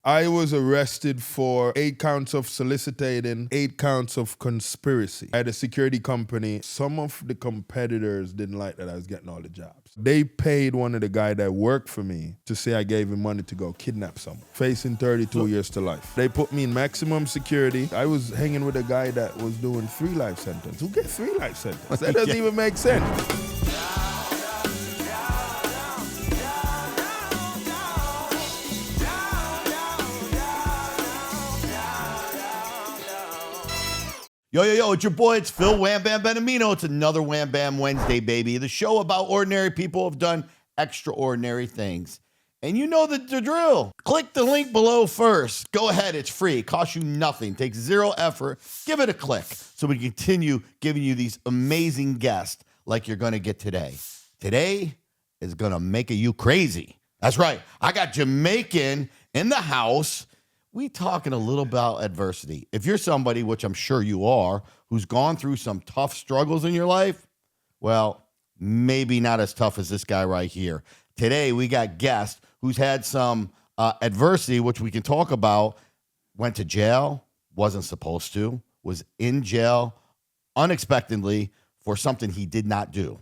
I was arrested for 8 counts of soliciting, 8 counts of conspiracy. I had a security company. Some of the competitors didn't like that I was getting all the jobs. They paid one of the guy that worked for me to say I gave him money to go kidnap someone, facing 32 years to life. They put me in maximum security. I was hanging with a guy that was doing 3 life sentences. Who get 3 life sentences? That doesn't even make sense. Yo, it's your boy, it's Phil Wham Bam Benamino. It's another Wham Bam Wednesday, baby. The show about ordinary people who have done extraordinary things. And you know the drill. Click the link below first. Go ahead, it's free. It costs you nothing. Takes 0 effort. Give it a click so we continue giving you these amazing guests like you're going to get today. Today is going to make you crazy. That's right. I got Jamaican in the house. We talking a little about adversity. If you're somebody, which I'm sure you are, who's gone through some tough struggles in your life, well, maybe not as tough as this guy right here. Today, we got guest who's had some adversity, which we can talk about, went to jail, wasn't supposed to, was in jail unexpectedly for something he did not do.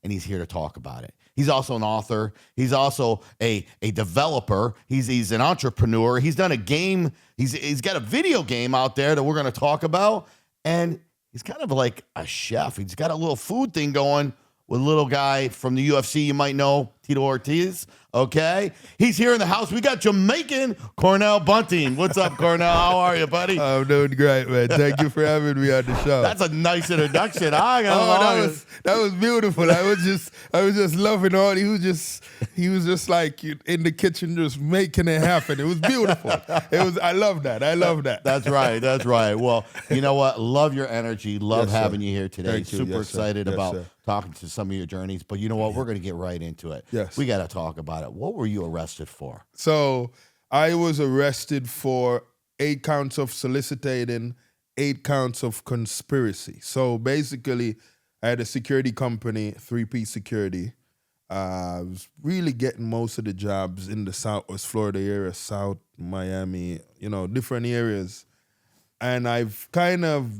And he's here to talk about it. He's also an author. He's also a developer. He's an entrepreneur. He's done a game. He's got a video game out there that we're going to talk about. And he's kind of like a chef. He's got a little food thing going with a little guy from the UFC you might know, Tito Ortiz. Okay? He's here in the house. We got Jamaican Cornell Bunting. What's up, Cornell? How are you, buddy? I'm doing great, man. Thank you for having me on the show. That's a nice introduction. That was beautiful. I was just loving all. He was just like in the kitchen, just making it happen. It was beautiful. I love that. That's right. Well, you know what? Love your energy. Love having you here today. Thank you. Super excited about sir. talking to some of your journeys. But you know what? We're going to get right into it. Yes. We got to talk about it. What were you arrested for? So I was arrested for 8 counts of soliciting, 8 counts of conspiracy. So basically, I had a security company, 3-piece security. I was really getting most of the jobs in the Southwest Florida area, South Miami, different areas. And I've kind of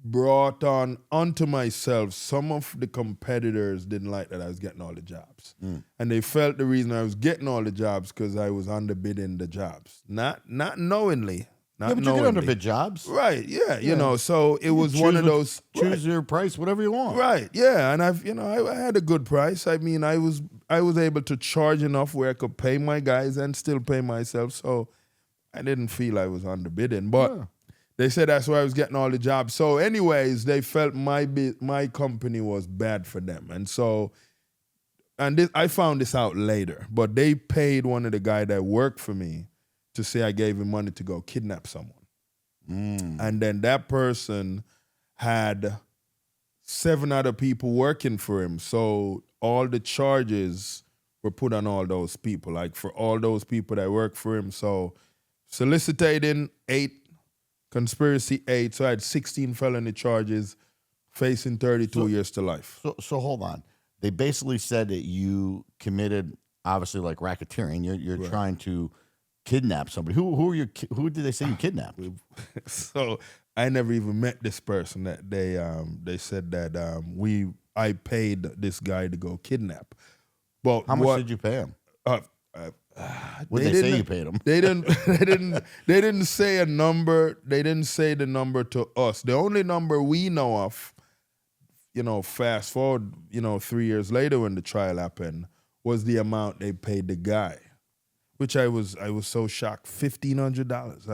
brought onto myself, some of the competitors didn't like that I was getting all the jobs. And they felt the reason I was getting all the jobs because I was underbidding the jobs. Not knowingly. But you get underbid jobs. Right, yeah. So it was one of those. Choose your price, whatever you want. Right, yeah. And I had a good price. I mean, I was able to charge enough where I could pay my guys and still pay myself. So I didn't feel I was underbidding. But they said that's why I was getting all the jobs. So anyways, they felt my company was bad for them. And so, I found this out later, but they paid one of the guy that worked for me to say I gave him money to go kidnap someone. And then that person had 7 other people working for him. So all the charges were put on all those people, like for all those people that worked for him. So soliciting 8, conspiracy 8. So I had 16 felony charges, facing 32 years to life. So hold on. They basically said that you committed, obviously, like racketeering. You're Right. trying to kidnap somebody. Who did they say you kidnapped? So I never even met this person. That they said that I paid this guy to go kidnap. But How much did you pay him? What did they say you paid him? They didn't say a number. They didn't say the number to us. The only number we know of, fast forward, 3 years later when the trial happened, was the amount they paid the guy, which I was so shocked. $1,500. So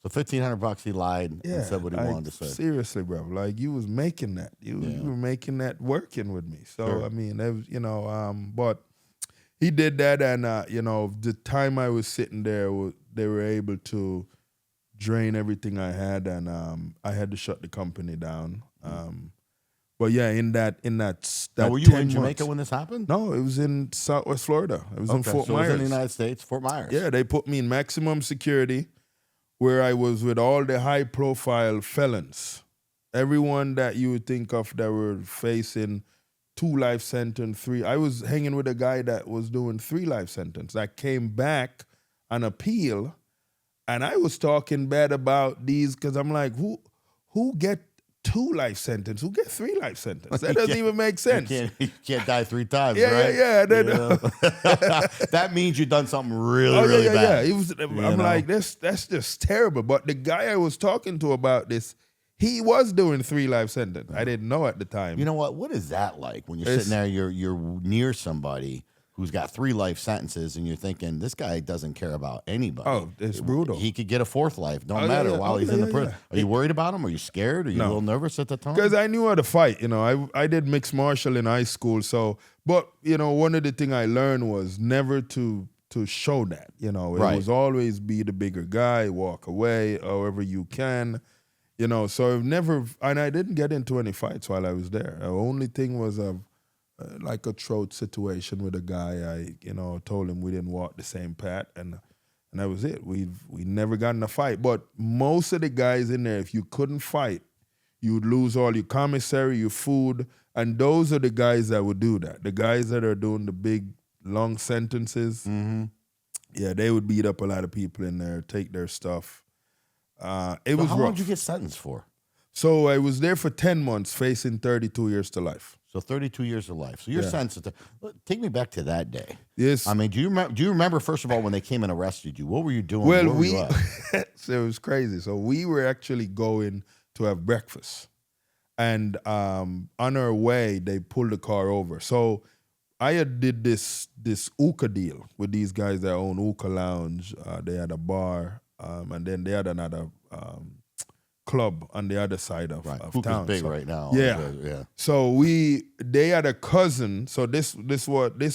$1,500 he lied and said what he wanted to say. Seriously, bro. Like you was making that. You were making that working with me. So Sure. I mean, that was, but he did that, and the time I was sitting there, they were able to drain everything I had, and I had to shut the company down. But yeah, in that Now, were you 10 in Jamaica months, when this happened? No, it was in Southwest Florida. It was in Fort so Myers. it was in the United States, Fort Myers. Yeah, they put me in maximum security, where I was with all the high-profile felons, everyone that you would think of that were facing 2 life sentence, 3. I was hanging with a guy that was doing 3 life sentence that came back on appeal And I was talking bad about these because I'm like, who get 2 life sentences? Who get 3 life sentences? That doesn't even make sense. You can't die 3 times, Yeah, right? yeah. That means you've done something really bad. Yeah. I'm like, that's just terrible. But the guy I was talking to about this, he was doing 3 life sentences. I didn't know at the time. You know what? What is that like when you're sitting there, you're near somebody who's got 3 life sentences, and you're thinking, this guy doesn't care about anybody. Oh, it's brutal. He could get a 4th life, no matter, while he's in the prison. Are you worried about him? Are you scared? Are you a little nervous at the time? Because I knew how to fight. You know, I did mixed martial in high school. So, but, you know, one of the things I learned was never to show that. You know, it was always be the bigger guy, walk away however you can. You know, so I've never, and I didn't get into any fights while I was there. The only thing was like a throat situation with a guy. I, you know, told him we didn't walk the same path, and that was it. We never got in a fight. But most of the guys in there, if you couldn't fight, you would lose all your commissary, your food, and those are the guys that would do that. The guys that are doing the big, long sentences, yeah, they would beat up a lot of people in there, take their stuff. It was rough. How long did you get sentenced for? So I was there for 10 months, facing 32 years to life. So 32 years of life. So your sentenced. Take me back to that day. Yes. I mean, do you remember first of all when they came and arrested you? What were you doing? Well, were you at? So it was crazy. So we were actually going to have breakfast, and on our way they pulled the car over. So I had did this hookah deal with these guys that own Hookah Lounge. They had a bar, and then they had another club on the other side of town. Big right now. Yeah. So they had a cousin. So this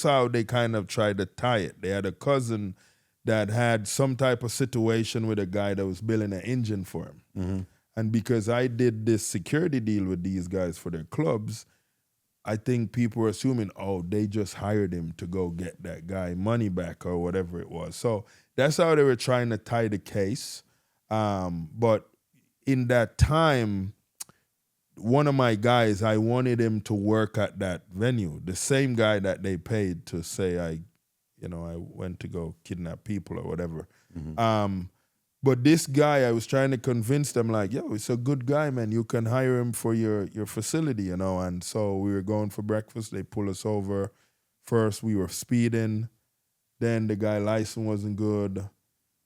how they kind of tried to tie it. They had a cousin that had some type of situation with a guy that was building an engine for him. Mm-hmm. And because I did this security deal with these guys for their clubs, I think people were assuming, oh, they just hired him to go get that guy money back or whatever it was. So that's how they were trying to tie the case. But in that time, one of my guys, I wanted him to work at that venue. The same guy that they paid to say I went to go kidnap people or whatever. Mm-hmm. But this guy, I was trying to convince them, like, yo, it's a good guy, man. You can hire him for your facility, you know. And so we were going for breakfast. They pulled us over. First, we were speeding. Then the guy's license wasn't good.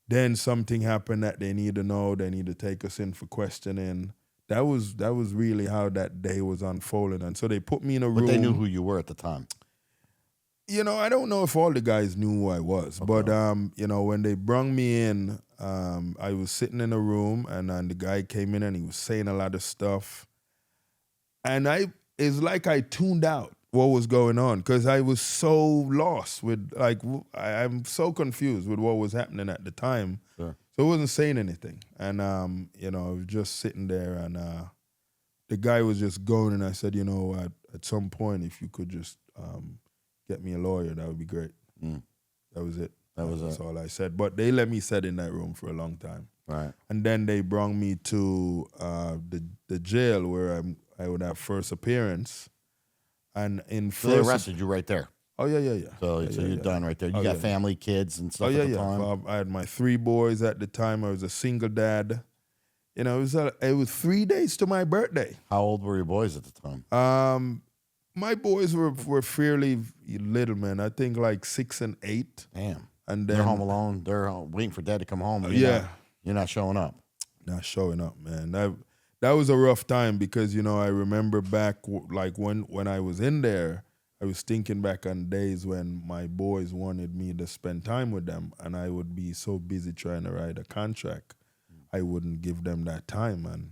Then something happened that they need to know. They need to take us in for questioning. That was really how that day was unfolding. And so they put me in a room. But they knew who you were at the time. You know, I don't know if all the guys knew who I was. Okay. But, you know, when they brung me in, I was sitting in a room, and the guy came in and he was saying a lot of stuff. And it's like I tuned out what was going on because I was so lost with, like, I'm so confused with what was happening at the time. Sure. So I wasn't saying anything. And, you know, I was just sitting there, and the guy was just going, and I said, you know, at some point, if you could just get me a lawyer, that would be great. Mm. That was it. That's all I said. But they let me sit in that room for a long time. Right. And then they brought me to the jail where I would have first appearance. And so they arrested you right there. Oh, yeah. So you're done right there. You got family, kids, and stuff at the time? I had my 3 boys at the time. I was a single dad. You know, it was 3 days to my birthday. How old were your boys at the time? My boys were fairly little, man. I think like 6 and 8. Damn. And then they're home alone. They're waiting for dad to come home. You're not showing up. Not showing up, man. That was a rough time because, you know, I remember back like when I was in there, I was thinking back on days when my boys wanted me to spend time with them, and I would be so busy trying to write a contract, I wouldn't give them that time. And,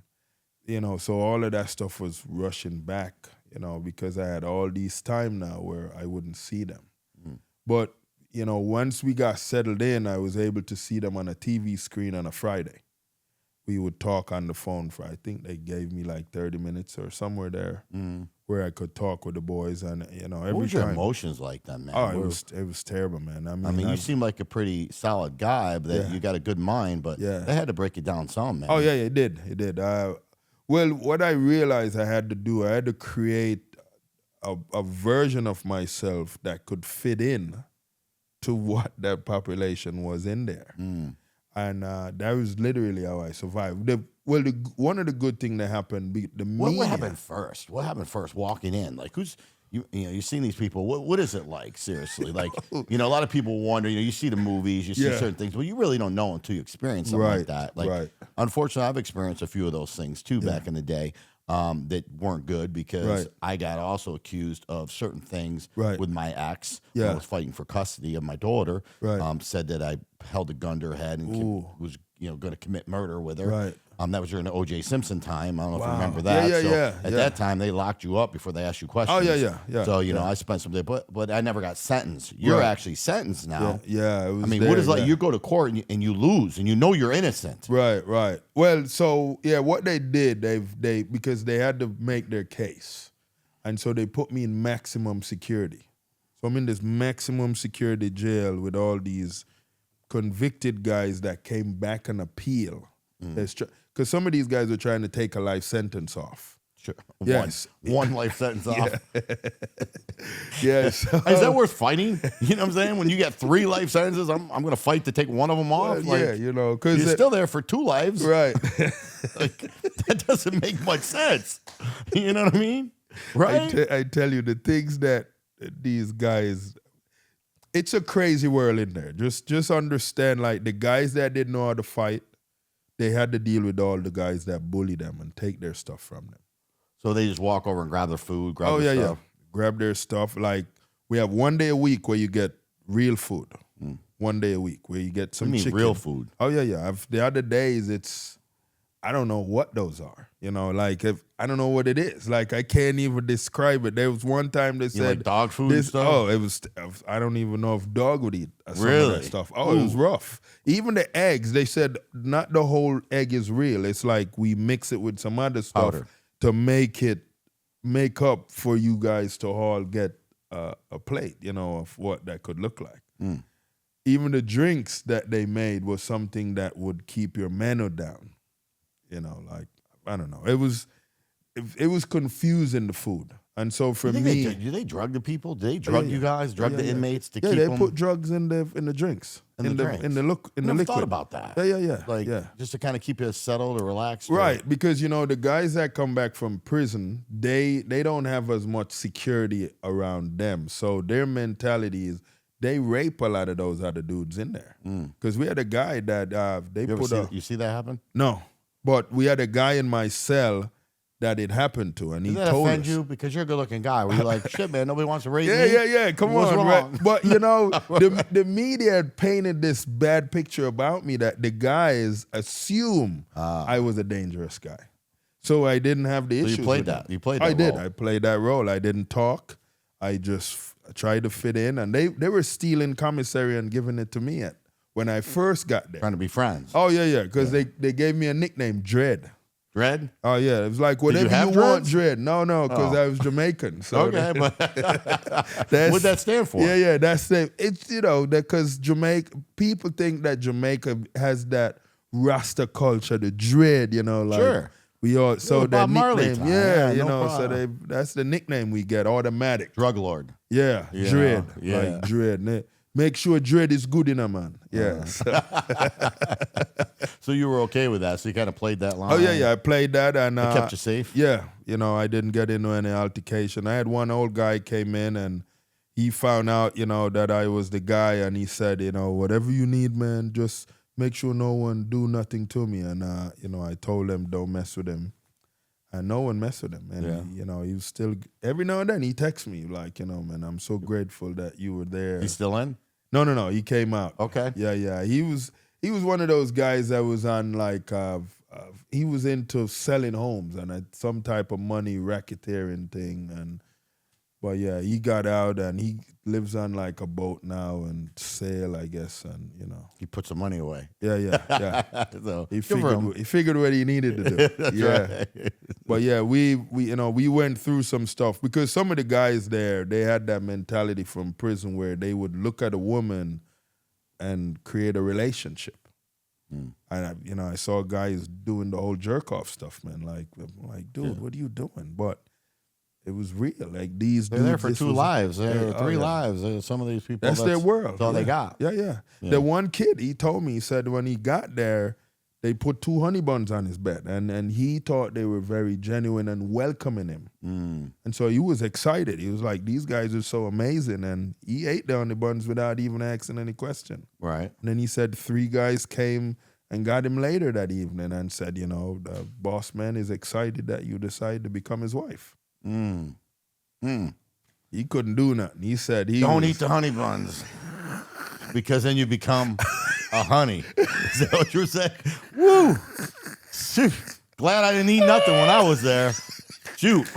you know, so all of that stuff was rushing back, you know, because I had all these time now where I wouldn't see them. Mm. But, you know, once we got settled in, I was able to see them on a TV screen on a Friday. We would talk on the phone for, I think they gave me like 30 minutes or somewhere there where I could talk with the boys. And, you know, every time. What was your emotions like then, man? Oh, it was terrible, man. I mean, you seem like a pretty solid guy, but you got a good mind, but they had to break you down some, man. Oh, yeah, it did. Well, what I realized I had to do, I had to create a version of myself that could fit in to what that population was in there. And that was literally how I survived. One of the good things that happened, the media. What happened first? What happened first? Walking in, like you've seen these people. What is it like? Seriously, like a lot of people wonder. You see the movies, you see certain things, but you really don't know until you experience something like that. Like, unfortunately, I've experienced a few of those things too back in the day. That weren't good because I got also accused of certain things with my ex when I was fighting for custody of my daughter. Said that I held a gun to her head and was going to commit murder with her. That was during the O.J. Simpson time. I don't know if you remember that. At that time, they locked you up before they asked you questions. So I spent some day, but I never got sentenced. You're actually sentenced now. It was what is like? You go to court and you lose, and you're innocent. Right. Well, so what they did, they because they had to make their case, and so they put me in maximum security. So I'm in this maximum security jail with all these convicted guys that came back on appeal. Because some of these guys are trying to take a life sentence off. Sure. Yes. One life sentence off. Yes. Is that worth fighting? You know what I'm saying? When you get 3 life sentences, I'm going to fight to take one of them off. Because you're still there for 2 lives. Right. That doesn't make much sense. You know what I mean? Right? I tell you, the things that these guys, it's a crazy world in there. Just understand, like, the guys that didn't know how to fight, they had to deal with all the guys that bully them and take their stuff from them. So they just walk over and grab their food, grab their stuff? Grab their stuff. Like, we have one day a week where you get real food. 1 day a week where you get some chicken. Real food? Oh, yeah. The other days, I don't know what those are. Like, I don't know what it is. Like, I can't even describe it. There was one time they said, like dog food and stuff? Oh, it was, I don't even know if dog would eat some of that stuff. Oh, it was rough. Even the eggs, they said not the whole egg is real. It's like we mix it with some other stuff to make up for you guys to all get a plate, of what that could look like. Even the drinks that they made was something that would keep your menu down. Like, I don't know. It was confusing, the food. And so for me, do they drug the people? Do they drug you guys? Drug the inmates to keep them? Yeah, they put drugs in the drinks. In the liquid. Thought about that. Yeah. Just to kind of keep you settled or relaxed. Right, because the guys that come back from prison, they don't have as much security around them. So their mentality is they rape a lot of those other dudes in there. Because we had a guy that you see that happen? No. But we had a guy in my cell that it happened to, and he Does that told offend us. you? Because you're a good-looking guy. Where you're like, shit, man, nobody wants to rape me. Yeah. Come What's on, wrong? right? But the media had painted this bad picture about me that the guys assume I was a dangerous guy. So I didn't have the issues. You played with that. them. You played that. I did. Role. I played that role. I didn't talk. I just tried to fit in, and they were stealing commissary and giving it to me when I first got there. Trying to be friends. Oh yeah, because they gave me a nickname, Dread. Dread? Oh yeah, it was like whatever you want, Dread. No, because I was Jamaican. So okay, but what'd that stand for? Yeah, that's it. It's because Jamaica people think that Jamaica has that Rasta culture, the dread. Like sure. we all so that nickname. So that's the nickname we get automatic. Drug lord. Yeah, Dread. Like Dread. Make sure Dread is good in a man. Yeah. So you were okay with that. So you kind of played that line. Oh yeah. I played that, and it kept you safe. Yeah, I didn't get into any altercation. I had one old guy came in, and he found out, that I was the guy, and he said, whatever you need, man, just make sure no one do nothing to me. And I told him don't mess with him, and no one messed with him. And he was still every now and then he texts me like, man, I'm so grateful that you were there. He's still in? No, he came out. Okay. Yeah. He was one of those guys that was on like he was into selling homes and some type of money racketeering thing, but yeah, he got out and he lives on like a boat now and sail, I guess, and he put some money away. Yeah. So he figured what he needed to do. Right. But yeah, we went through some stuff because some of the guys there, they had that mentality from prison where they would look at a woman and create a relationship. And I saw guys doing the whole jerk off stuff, man. Like, dude, what are you doing? But It was real. Like these They're dudes. there for this 2 was- lives. they- Three lives. Some of these people. That's their world. That's all they got. Yeah. The one kid, he told me, he said when he got there, they put 2 honey buns on his bed, and he thought they were very genuine and welcoming him. And so he was excited. He was like, these guys are so amazing, and he ate the honey buns without even asking any question. Right. And then he said 3 guys came and got him later that evening and said, the boss man is excited that you decided to become his wife. He couldn't do nothing. He said Don't eat the honey buns because then you become a honey. Is that what you were saying? Woo! Shoot. Glad I didn't eat nothing when I was there. Shoot.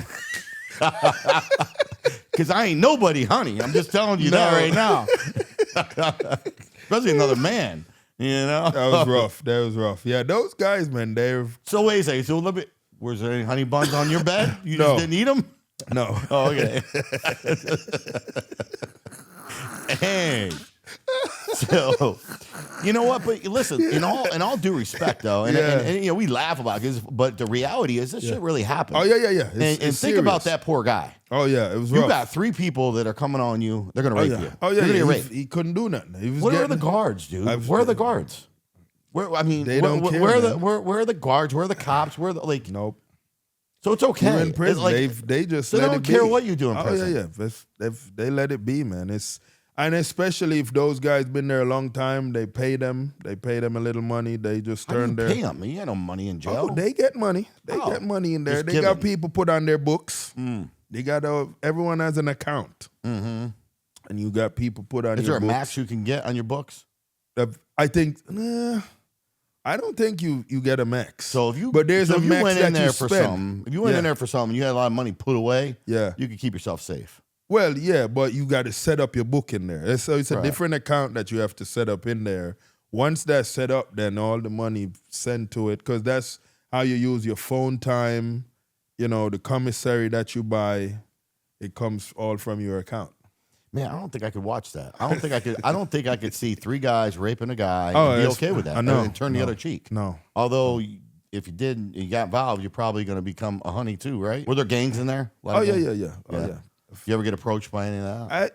Because I ain't nobody honey. I'm just telling you that right now. Especially another man. That was rough. Yeah, those guys, man, they're... So wait a second. So let me... Was there any honey buns on your bed? You No. just didn't eat them? No. Oh, okay. Hey. So, you know what? But listen, in all due respect, though, and we laugh about this, but the reality is this shit really happened. Oh, yeah. And think about that poor guy. Oh, yeah, it was You rough. got 3 people that are coming on you. They're going to rape you. Oh, yeah, They're gonna get he, raped. he couldn't do nothing. He was Where are the guards, dude? Where are the guards? Where They don't care, where man. are the guards? Where are the cops? Where are the Nope. So it's okay. You're in prison. It's They just they let don't it be. care what you do in prison. Oh, yeah. They let it be, man. And especially if those guys been there a long time, they pay them. They pay them a little money. They just How do turn you their... pay them? You got no money in jail. Oh, they get money. They get money in there. Just They give got it. people put on their books. They got everyone has an account. And you got people put on Is your there a books. max you can get on your books? I think... I don't think you get a max. So if you but there's so a if you max went that in there you for spend. something, if you went in there for something, you had a lot of money put away. Yeah. You could keep yourself safe. Well, yeah, but you got to set up your book in there. So it's a Right. different account that you have to set up in there. Once that's set up, then all the money sent to it, because that's how you use your phone time. The commissary that you buy, it comes all from your account. Man, I don't think I could watch that. I don't think I could. I don't think I could see 3 guys raping a guy Oh, and be it's- okay with that. I know. And turn the other cheek. No. Although, if you did, and you got involved, you're probably going to become a honey too, right? Were there gangs in there? Oh, yeah. Oh, yeah. You ever get approached by any of that?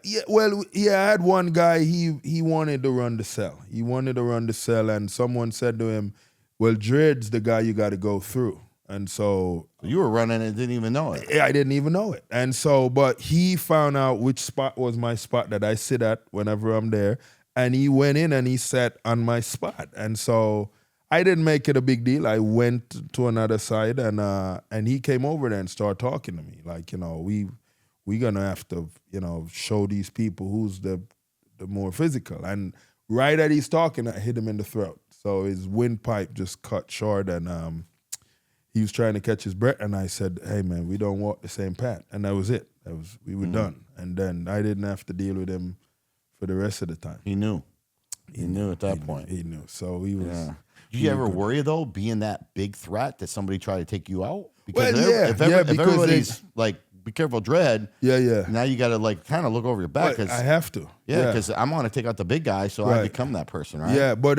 I had one guy, he wanted to run the cell. He wanted to run the cell, and someone said to him, well, Dred's the guy you got to go through. And so... You were running and didn't even know it. I didn't even know it. And so, but he found out which spot was my spot that I sit at whenever I'm there. And he went in and he sat on my spot. And so I didn't make it a big deal. I went to another side and he came over there and started talking to me. Like, we gonna have to, show these people who's the more physical. And right as he's talking, I hit him in the throat. So his windpipe just cut short, and he was trying to catch his breath, and I said, hey, man, we don't walk the same path. And that was it. We were done. And then I didn't have to deal with him for the rest of the time. He knew. He knew at that point. He knew. So he was... Yeah. Did you ever worry, though, being that big threat that somebody tried to take you out? Because Well, yeah. if Because everybody's like, be careful, Dred. Yeah. Now you got to kind of look over your back. But I have to. Yeah, because I'm going to take out the big guy, so I Right. become that person, right? Yeah, but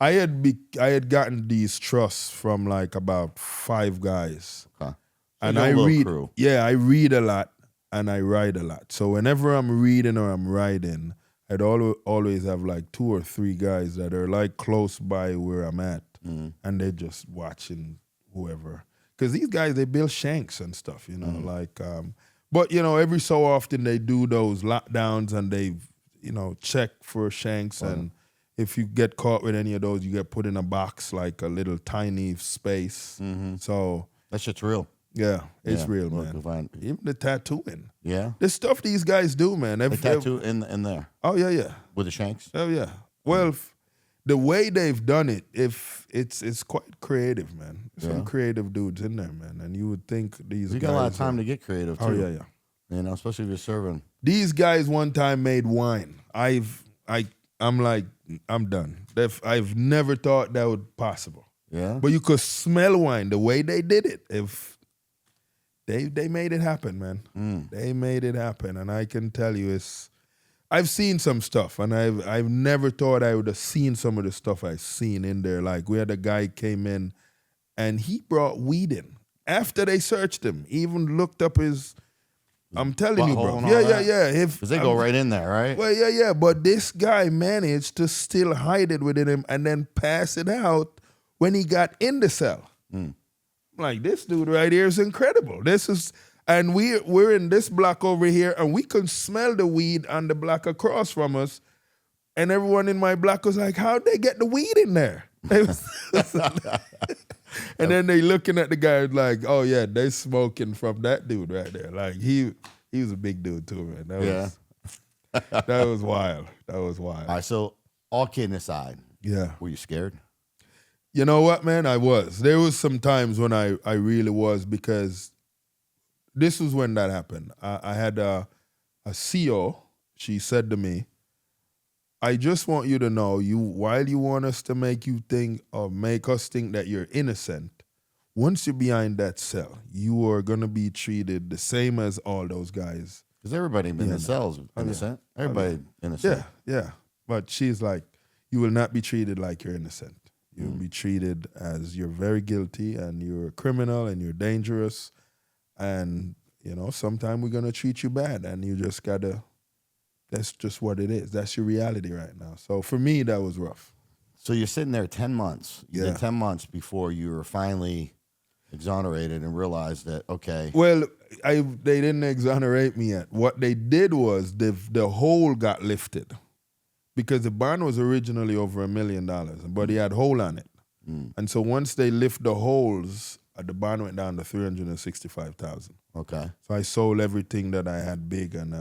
I had gotten these trusts from like about 5 guys. Okay. So And you're a I little read, crew. I read a lot and I write a lot. So whenever I'm reading or I'm writing, I'd always have like 2 or 3 guys that are like close by where I'm at, and they're just watching whoever. Because these guys, they build shanks and stuff, But every so often they do those lockdowns and they, check for shanks, and if you get caught with any of those, you get put in a box, like a little tiny space. So That shit's real. yeah, it's Yeah, real, look, man. if I- Even the tattooing. Yeah. The stuff these guys do, man. The tattoo in there Oh, yeah. with the shanks. Oh, yeah. Well, the way they've done it, if it's quite creative, man. Some creative dudes in there, man. And you would think these guys... You got a lot of time to get creative, too. Oh, yeah. Especially if you're serving. These guys one time made wine. I'm like, I'm done. I've never thought that would possible. Yeah. But you could smell wine the way they did it. If they made it happen, man. They made it happen, and I can tell you, I've seen some stuff, and I've never thought I would have seen some of the stuff I've seen in there. Like we had a guy came in, and he brought weed in after they searched him. He even looked up his I'm telling you, bro. Butthole and all that? Yeah. Because they go right in there, right? Well, yeah. But this guy managed to still hide it within him and then pass it out when he got in the cell. Like, this dude right here is incredible. And we're in this block over here, and we can smell the weed on the block across from us. And everyone in my block was like, how'd they get the weed in there? And then they looking at the guy like, oh yeah, they smoking from that dude right there. Like he was a big dude too, man. That was wild. That was wild. All right, so all kidding aside, were you scared? You know what, man? I was. There was some times when I really was, because this was when that happened. I had a CO. She said to me, I just want you to know, while you want us to make you think or make us think that you're innocent, once you're behind that cell, you are going to be treated the same as all those guys. Because everybody in the cells innocent. Everybody innocent. Yeah. But she's like, you will not be treated like you're innocent. You'll be treated as you're very guilty and you're a criminal and you're dangerous. And, sometimes we're going to treat you bad, and you just got to. That's just what it is. That's your reality right now. So for me, that was rough. So you're sitting there 10 months. You did 10 months before you were finally exonerated and realized that, okay. Well, they didn't exonerate me yet. What they did was the hold got lifted, because the bond was originally over $1 million, but he had hold on it. And so once they lift the holds, the bond went down to $365,000. Okay. So I sold everything that I had big, and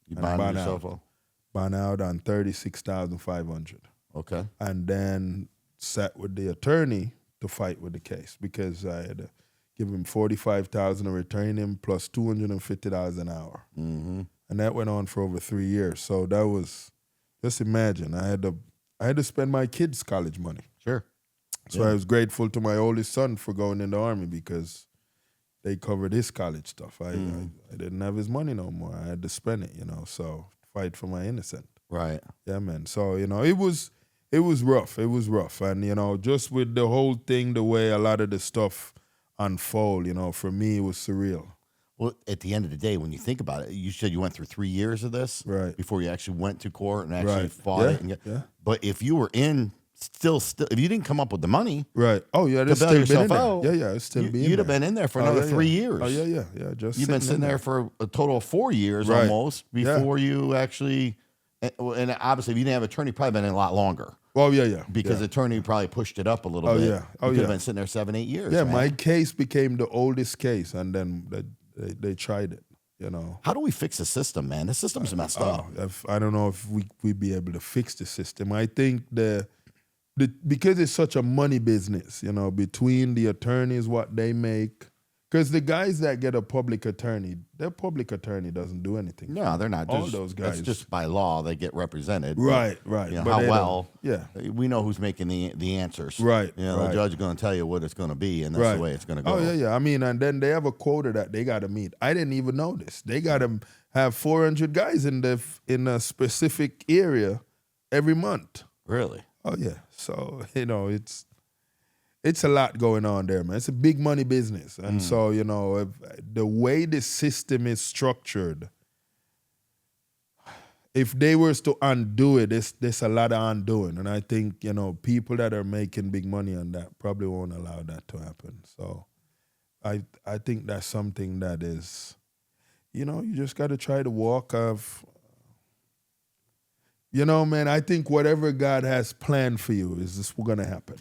you bond yourself out. Bond out on $36,500. Okay. And then sat with the attorney to fight with the case, because I had to give him $45,000 to retain him plus $250 an hour. And that went on for over 3 years. So that was, just imagine, I had to spend my kids' college money. Sure. So I was grateful to my oldest son for going in the Army, because they covered his college stuff. I didn't have his money no more. I had to spend it, so fight for my innocent. Right. Yeah, man. So, it was rough. It was rough. And, just with the whole thing, the way a lot of the stuff unfold, for me, it was surreal. Well, at the end of the day, when you think about it, you said you went through 3 years of this before you actually went to court and actually fought it. But if you were in... Still, if you didn't come up with the money, right? Oh yeah, to bail yourself out. It's still being. You'd have been in there for another 3 years. Oh yeah. Just you've been sitting there for a total of 4 years almost before you actually. And obviously, if you didn't have an attorney, probably been in a lot longer. Oh yeah. Because the attorney probably pushed it up a little bit. You could have been sitting there 7-8 years. Yeah, man. my case became the oldest case, and then they tried it. How do we fix the system, man? The system's messed up. I don't know if we'd be able to fix the system. I think because it's such a money business, between the attorneys, what they make. Because the guys that get a public attorney, their public attorney doesn't do anything. No, they're not. All those guys. It's just by law they get represented. Right. But we know who's making the answers. Right. The judge is going to tell you what it's going to be, and that's the way it's going to go. Oh, yeah. I mean, and then they have a quota that they got to meet. I didn't even know this. They got to have 400 guys in a specific area every month. Really? Oh yeah, so it's a lot going on there, man. It's a big money business, and so if the way the system is structured, if they were to undo it, there's a lot of undoing, and I think people that are making big money on that probably won't allow that to happen. So, I think that's something that is, you just got to try to walk of. Man, I think whatever God has planned for you is just going to happen.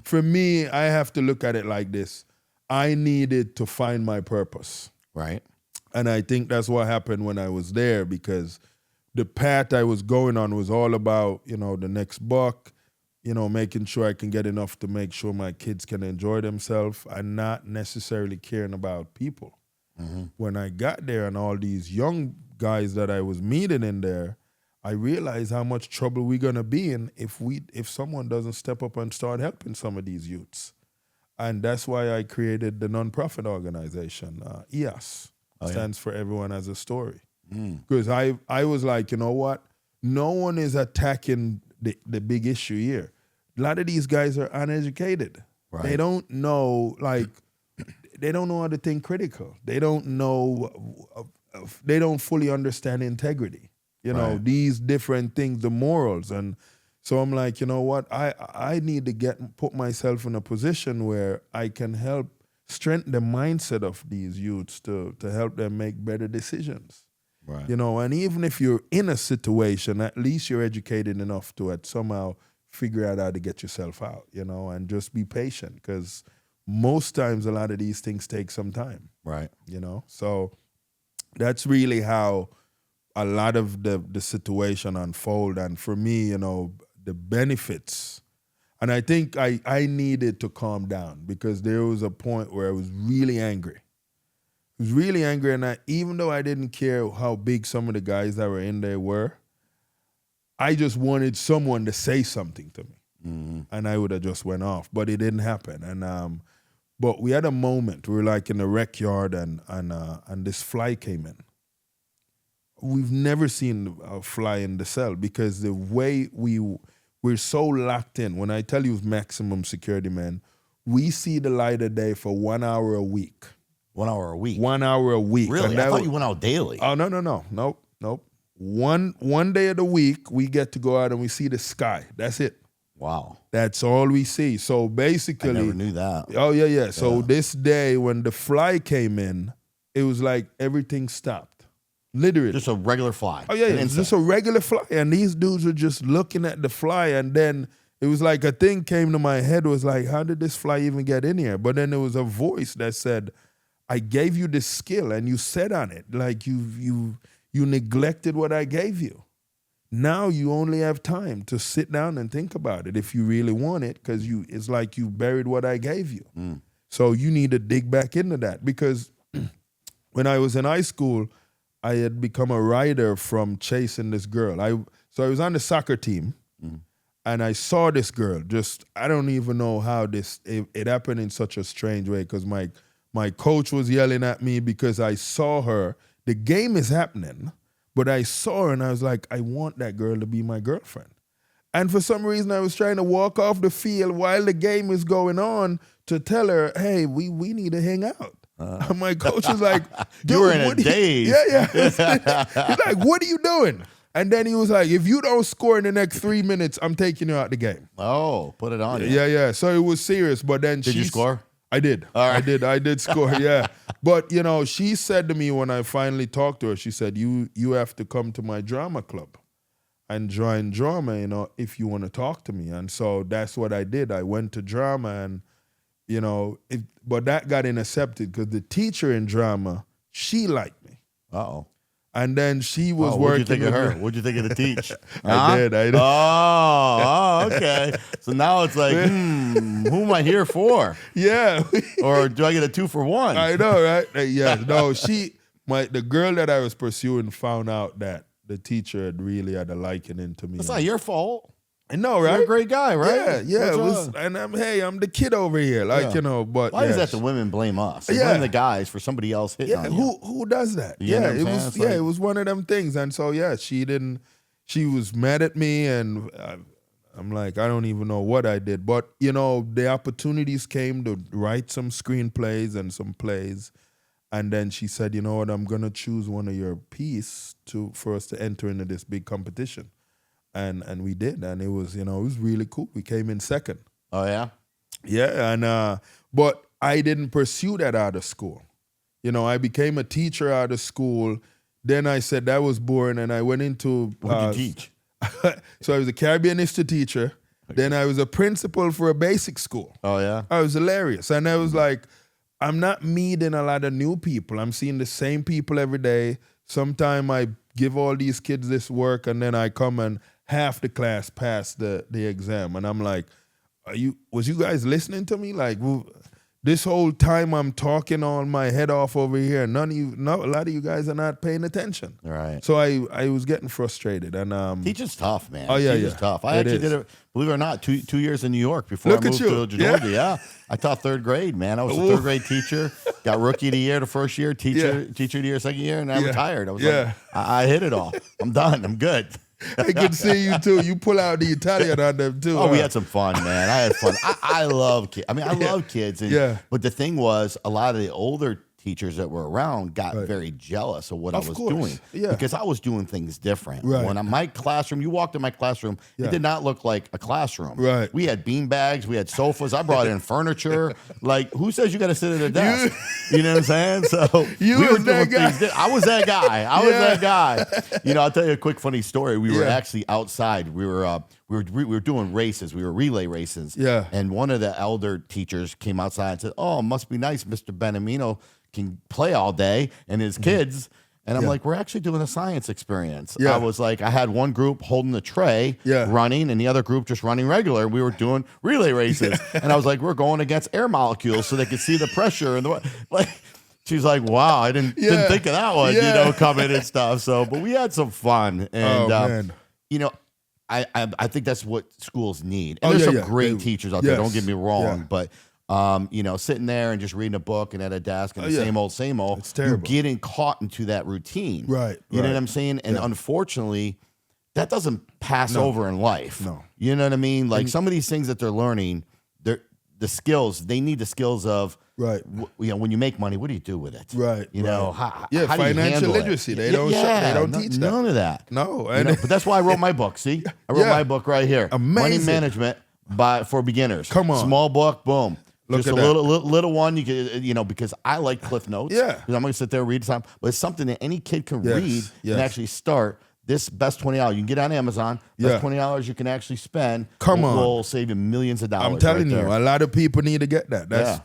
For me, I have to look at it like this. I needed to find my purpose. Right. And I think that's what happened when I was there, because the path I was going on was all about, the next buck, making sure I can get enough to make sure my kids can enjoy themselves and not necessarily caring about people. When I got there and all these young guys that I was meeting in there, I realized how much trouble we're gonna be in if someone doesn't step up and start helping some of these youths, and that's why I created the nonprofit organization. EOS stands for Everyone Has a Story, because I was like, you know what? No one is attacking the big issue here. A lot of these guys are uneducated. Right. They don't know they don't know how to think critical. They don't know they don't fully understand integrity. You know, Right. these different things, the morals. And so I'm like, you know what? I need to put myself in a position where I can help strengthen the mindset of these youths to help them make better decisions. Right. You know, and even if you're in a situation, at least you're educated enough to somehow figure out how to get yourself out, you know, and just be patient, because most times a lot of these things take some time. Right. You know, so that's really how a lot of the situation unfold. And for me, you know, the benefits, and I think I needed to calm down, because there was a point where I was really angry. I was really angry, and even though I didn't care how big some of the guys that were in there were, I just wanted someone to say something to me, and I would have just went off, but it didn't happen. And but we had a moment. We were like in the rec yard, and this fly came in. We've never seen a fly in the cell, because the way we're so locked in. When I tell you maximum security, man, we see the light of day for 1 hour a week. 1 hour a week. 1 hour a week. Really? And I thought you went out daily. Oh, no. Nope. One day of the week, we get to go out and we see the sky. That's it. Wow. That's all we see. So basically, I never knew that. Oh, yeah. So this day when the fly came in, it was like everything stopped. Literally. Just a regular fly. Oh, yeah. An It's insect. just a regular fly. And these dudes were just looking at the fly. And then it was like a thing came to my head, was like, how did this fly even get in here? But then there was a voice that said, I gave you this skill and you sat on it. Like you neglected what I gave you. Now you only have time to sit down and think about it if you really want it, because it's like you buried what I gave you. So you need to dig back into that, because when I was in high school, I had become a writer from chasing this girl. So I was on the soccer team, and I saw this girl. I don't even know how it happened in such a strange way, because my coach was yelling at me because I saw her. The game is happening, but I saw her and I was like, I want that girl to be my girlfriend. And for some reason, I was trying to walk off the field while the game is going on to tell her, hey, we need to hang out. And my coach was like, You were in a daze. Yeah. He's like, what are you doing? And then he was like, if you don't score in the next 3 minutes, I'm taking you out the game. Oh, put it on. Yeah. So it was serious. But then Did you score? I did. All right. I did score, yeah. But, you know, she said to me when I finally talked to her, she said, you have to come to my drama club and join drama, you know, if you want to talk to me. And so that's what I did. I went to drama, and, you know, but that got intercepted because the teacher in drama, she liked me. Uh-oh. And then she was working. What'd you think with of her? me. What'd you think of the teach? I did. Oh, okay. So now it's like, who am I here for? Yeah. Or do I get a 2-for-1? I know, right? Yeah. No, the girl that I was pursuing found out that the teacher had a liking into me. It's not your fault. I know, right? You're a great guy, right? Yeah. What's wrong? And I'm the kid over here, like, you know. But why is that the women blame us? They Yeah. blame the guys for somebody else hitting on you. Who does that? You know what I'm it saying? was It's like- it was one of them things. And so she was mad at me, and I'm like, I don't even know what I did. But, you know, the opportunities came to write some screenplays and some plays. And then she said, you know what, I'm going to choose one of your pieces for us to enter into this big competition. And we did. And it was, you know, it was really cool. We came in second. Oh, yeah? Yeah. And but I didn't pursue that out of school. You know, I became a teacher out of school. Then I said that was boring, and I went into... What did you teach? So I was a Caribbean history teacher. Then I was a principal for a basic school. Oh, yeah? I was hilarious. And I was like, I'm not meeting a lot of new people. I'm seeing the same people every day. Sometime I give all these kids this work, and then I come and half the class pass the exam. And I'm like, was you guys listening to me? Like, this whole time I'm talking on my head off over here, a lot of you guys are not paying attention. Right. So I was getting frustrated. And Teaching's tough, man. Oh, yeah, Teaching's yeah. tough. I It actually is. did it, believe it or not, two years in New York before Look I at moved you. to Georgia. Yeah. I taught third grade, man. I was a third grade teacher. Got rookie of the year the first year, teacher of the year second year, and I retired. I was like, I hit it all. I'm done. I'm good. I could see you too. You pull out the Italian on them too. Oh, we had some fun, man. I had fun. I love kids. I mean, I love kids. And, Yeah. But the thing was, a lot of the older teachers that were around got very jealous of what I was doing because I was doing things different. When my classroom, you walked in my classroom, it did not look like a classroom. We had bean bags, we had sofas. I brought in furniture. Like, who says you got to sit at a desk? You know what I'm saying? So we were doing things. I was that guy. I was that guy. You know, I'll tell you a quick funny story. We were actually outside. We were doing races. We were relay races. And one of the elder teachers came outside and said, "Oh, it must be nice, Mr. Benamino can play all day and his kids." And I'm like, "We're actually doing a science experience." I was like, I had one group holding the tray running and the other group just running regular. We were doing relay races. And I was like, "We're going against air molecules so they could see the pressure." And like, she's like, "Wow, I didn't think of that one, you know, coming and stuff." So, but we had some fun. And, you know, I think that's what schools need. And there's some great teachers out there, don't get me wrong. But, you know, sitting there and just reading a book and at a desk and the same old, it's terrible. You're getting caught into that routine. You know what I'm saying? And unfortunately, that doesn't pass over in life. You know what I mean? Like some of these things that they're learning, the skills, they need the skills of, you know, when you make money, what do you do with it? You know, how do you financial literacy. They don't teach that. None of that. No. You know, but that's why I wrote my book. See, I wrote my book right here. Money Management for Beginners. Come on. Small book, boom. Look just at a that. little one. You can, you know, because I like Cliff Notes. Because I'm going to sit there and read time, but it's something that any kid can read and actually start. This best $20 you can get on Amazon. Best $20 you can actually spend. Will save you millions of dollars. I'm telling you, a lot of people need to get that. That's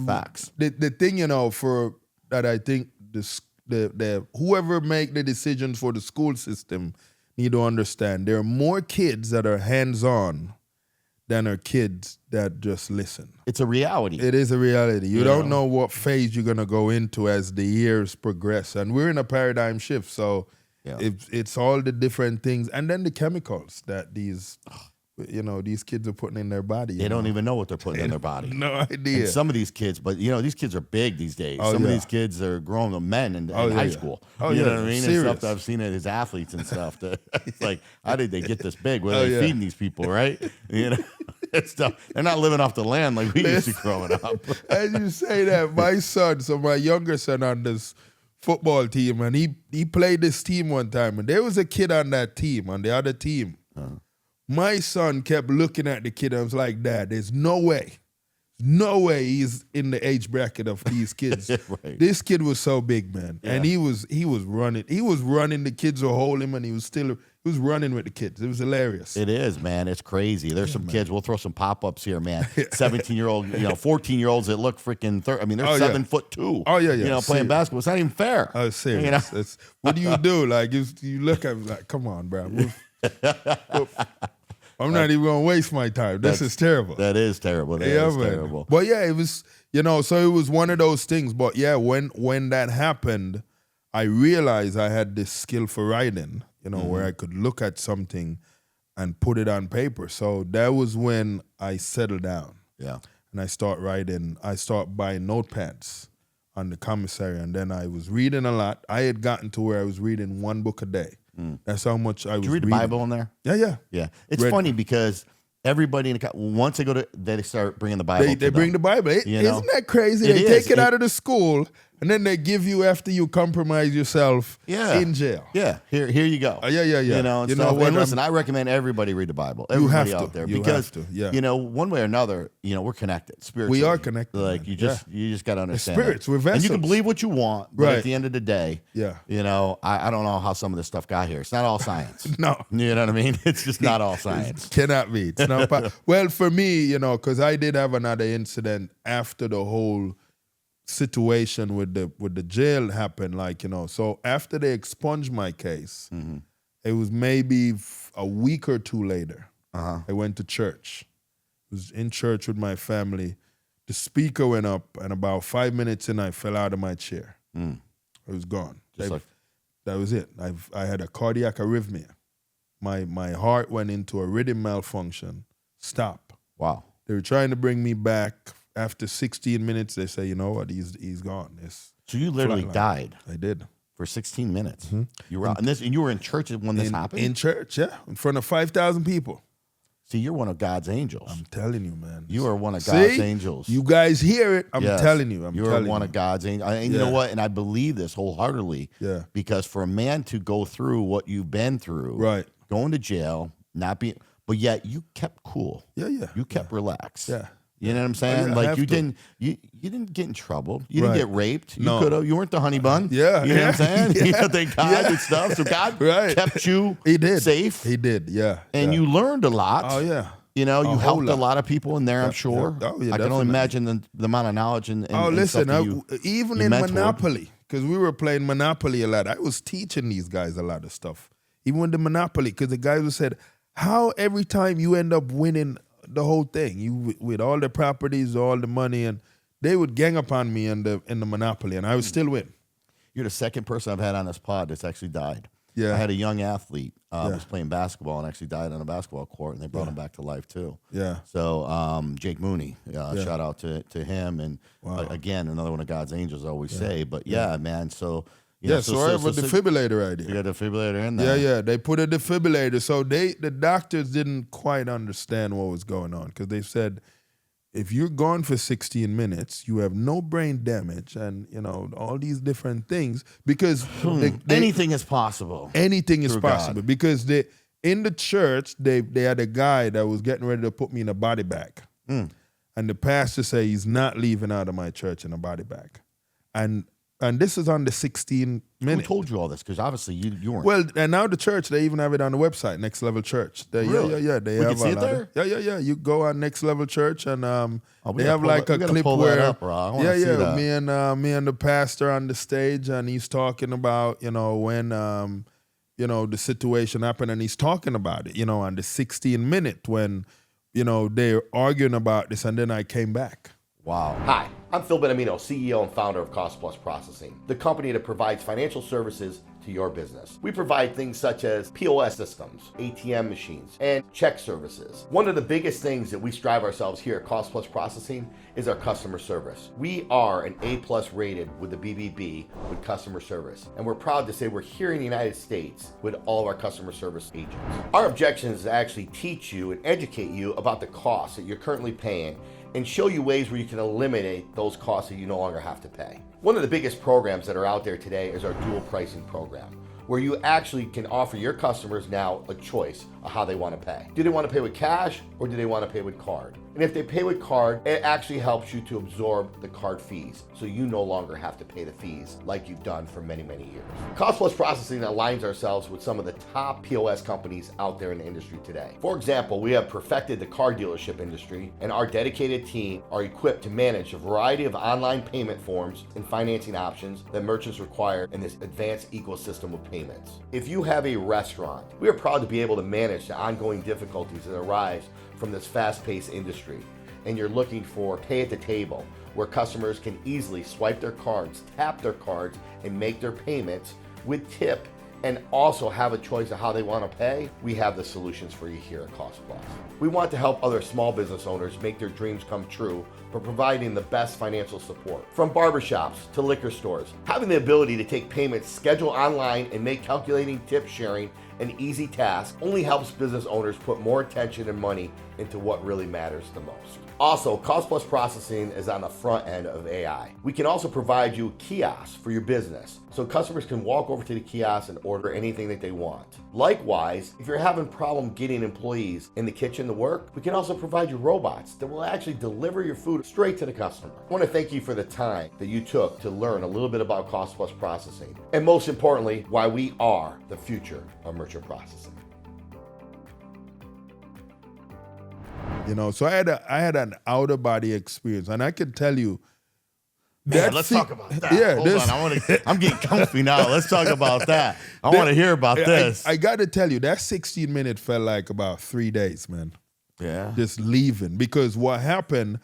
facts. The thing, you know, for that, I think the whoever make the decisions for the school system need to understand there are more kids that are hands-on than are kids that just listen. It's a reality. It is a reality. You don't know what phase you're gonna go into as the years progress, and we're in a paradigm shift. So. It's all the different things, and then the chemicals that these kids are putting in their body. They don't even know what they're putting in their body. No idea. And some of these kids, but you know, these kids are big these days. Some of these kids are grown men in high school. You know what I mean? Serious. And stuff that I've seen it as athletes and stuff. It's like, how did they get this big? Where are they feeding these people, right? You know, stuff. They're not living off the land like we used to growing up. As you say that, my younger son on this football team, and he played this team one time, and there was a kid on that team, on the other team. My son kept looking at the kid and was like, "Dad, there's no way he's in the age bracket of these kids." This kid was so big, man. And he was running. The kids were holding him, and he was running with the kids. It was hilarious. It is, man. It's crazy. There's some kids. We'll throw some pop-ups here, man. 17-year-old, 14-year-olds that look freaking I mean, they're 7'2". You know, playing basketball. It's not even fair. Oh, serious. You know? What do you do? Like, you look at me like, come on, bro. I'm not even gonna waste my time. This is terrible. That is terrible. That is terrible. But yeah, it was, so it was one of those things. But yeah, when that happened, I realized I had this skill for writing, where I could look at something and put it on paper. So that was when I settled down. Yeah. And I start writing. I start buying notepads on the commissary, and then I was reading a lot. I had gotten to where I was reading one book a day. That's how much I was reading. Did you read the Bible in there? Yeah. It's funny because everybody in the once they start bringing the Bible. They bring the Bible. Isn't that crazy? They take it out of the school, and then they give you, after you compromise yourself, in jail. Yeah, here you go. Yeah. You know what? And listen, I recommend everybody read the Bible. Everybody out there, because one way or another, we're connected spiritually. We are connected. Like you just got to understand. Spirits, we're vessels. And you can believe what you want, but at the end of the day, I don't know how some of this stuff got here. It's not all science. No, you know what I mean. It's just not all science. It cannot be. It's not. Well, for me, because I did have another incident after the whole situation with the jail happened, so after they expunged my case, it was maybe a week or two later. I went to church. I was in church with my family. The speaker went up, and about 5 minutes in, I fell out of my chair. I was gone. That was it. I had a cardiac arrhythmia. My heart went into a rhythm malfunction. Stop. Wow. They were trying to bring me back. After 16 minutes, they say, you know what, he's gone. So you literally died. I did. For 16 minutes. You were out. And you were in church when this happened? In church, yeah. In front of 5,000 people. See, you're one of God's angels. I'm telling you, man. You are one of God's angels. You guys hear it. I'm Yes. telling you. You are one of God's angels. And you know what? And I believe this wholeheartedly. Yeah. Because for a man to go through what you've been through, right, going to jail, not being, but yet you kept cool. Yeah. You kept relaxed. Yeah. You know what I'm saying? Like you didn't get in trouble. You didn't get raped. You could have. You weren't the honey bun. Yeah. You know what I'm saying? Thank God and stuff. So God kept you safe. He did. Yeah. And you learned a lot. Oh yeah. You know, you helped a lot of people in there, I'm sure. Yeah. Oh, yeah, I can only imagine the amount of knowledge and listen, stuff even in Monopoly, because we were playing Monopoly a lot, I was teaching these guys a lot of stuff. Even with the Monopoly, because the guys would said, how every time you end up winning the whole thing, you with all the properties, all the money, and they would gang upon me in the Monopoly, and I would still win. You're the second person I've had on this pod that's actually died. Yeah. I had a young athlete was playing basketball and actually died on a basketball court, and they brought him back to life too. Yeah. So Jake Mooney, shout out to him, and again another one of God's angels, I always say. But man, so so I have a defibrillator idea. You got a defibrillator in there. Yeah. They put a defibrillator, so the doctors didn't quite understand what was going on because they said, if you're gone for 16 minutes, you have no brain damage and, all these different things because anything is possible. Anything is possible God. because in the church, they had a guy that was getting ready to put me in a body bag. And the pastor said he's not leaving out of my church in a body bag. And this is on the 16 minutes. Who told you all this? Because obviously you weren't. Well, and now the church, they even have it on the website, Next Level Church. Really? Yeah. They we have can see it there? Yeah. You go on Next Level Church and they have like a clip pull where that up, bro. I wanna see that. me and the pastor on the stage, and he's talking about, when the situation happened, and he's talking about it, on the 16 minute when, they're arguing about this, and then I came back. Wow. Hi, I'm Phil Benamino, CEO and founder of Cost Plus Processing, the company that provides financial services to your business. We provide things such as POS systems, ATM machines, and check services. One of the biggest things that we strive ourselves here at Cost Plus Processing is our customer service. We are an A+ rated with the BBB with customer service, and we're proud to say we're here in the United States with all of our customer service agents. Our objective is to actually teach you and educate you about the costs that you're currently paying and show you ways where you can eliminate those costs that you no longer have to pay. One of the biggest programs that are out there today is our dual pricing program, where you actually can offer your customers now a choice of how they want to pay. Do they want to pay with cash or do they want to pay with card? And if they pay with card, it actually helps you to absorb the card fees, so you no longer have to pay the fees like you've done for many, many years. Cost Plus Processing aligns ourselves with some of the top POS companies out there in the industry today. For example, we have perfected the car dealership industry, and our dedicated team are equipped to manage a variety of online payment forms and financing options that merchants require in this advanced ecosystem of payments. If you have a restaurant, we are proud to be able to manage the ongoing difficulties that arise from this fast-paced industry, and you're looking for pay at the table, where customers can easily swipe their cards, tap their cards, and make their payments with tip, and also have a choice of how they want to pay, we have the solutions for you here at Cost Plus. We want to help other small business owners make their dreams come true by providing the best financial support. From barbershops to liquor stores, having the ability to take payments scheduled online and make calculating tip sharing an easy task only helps business owners put more attention and money into what really matters the most. Also, Cost Plus Processing is on the front end of AI. We can also provide you kiosks for your business, so customers can walk over to the kiosk and order anything that they want. Likewise, if you're having problem getting employees in the kitchen to work, we can also provide you robots that will actually deliver your food straight to the customer. I want to thank you for the time that you took to learn a little bit about Cost Plus Processing, and most importantly, why we are the future of merchant processing. So I had an out of body experience, and I can tell you. Man, let's talk about that. Yeah, hold on. I'm getting comfy now. Let's talk about that. I want to hear about this. I got to tell you, that 16 minute felt like about 3 days, man. Yeah. Just leaving, because what happened,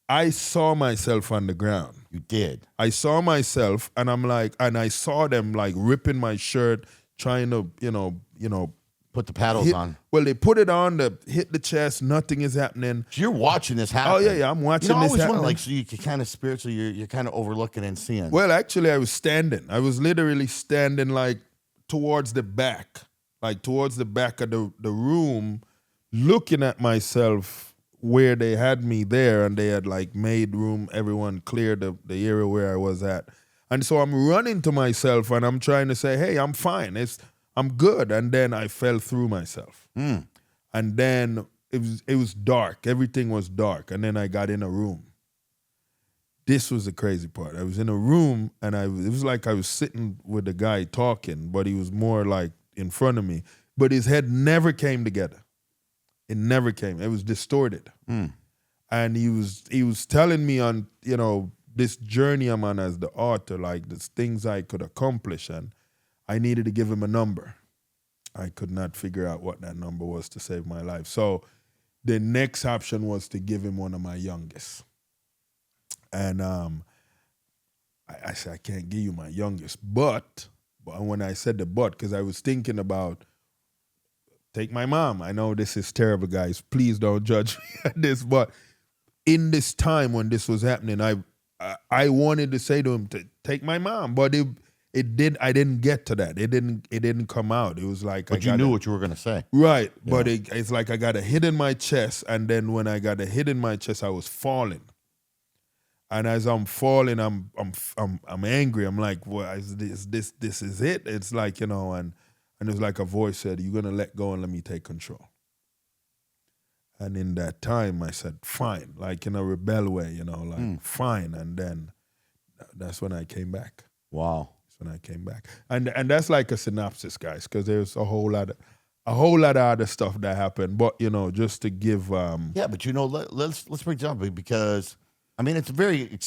I saw myself on the ground. You did. I saw myself, and I saw them like ripping my shirt, trying to, put the paddles on. Well, they put it on to hit the chest. Nothing is happening. So you're watching this happen. Oh yeah, I'm watching this happen. I always wonder, like, so you can kind of spiritually, you're kind of overlooking and seeing. Well, actually, I was standing. I was literally standing like towards the back of the room, looking at myself where they had me there, and they had like made room, everyone cleared the area where I was at. And so I'm running to myself and I'm trying to say, hey, I'm fine. I'm good. And then I fell through myself. And then it was dark. Everything was dark. And then I got in a room. This was the crazy part. I was in a room and it was like I was sitting with the guy talking, but he was more like in front of me. But his head never came together. It never came. It was distorted. And he was telling me on, this journey I'm on as the author, like there's things I could accomplish, and I needed to give him a number. I could not figure out what that number was to save my life. So the next option was to give him one of my youngest. And I said, I can't give you my youngest. But when I said the but, because I was thinking about, take my mom. I know this is terrible, guys. Please don't judge me at this. But in this time when this was happening, I wanted to say to him to take my mom, but I didn't get to that. It didn't come out. It was like, but you knew what you were gonna say, right? Yeah. But it's like I got a hit in my chest, and then when I got a hit in my chest, I was falling. And as I'm falling, I'm angry. I'm like, well, this is it? It's like, and it's like a voice said, you're gonna let go and let me take control. And in that time, I said, fine, like in a rebel way, fine. And then that's when I came back. Wow. That's when I came back. And that's like a synopsis, guys, because there's a whole lot of other stuff that happened. But, just to give... yeah, but, let's break it down, because, I mean, it's very,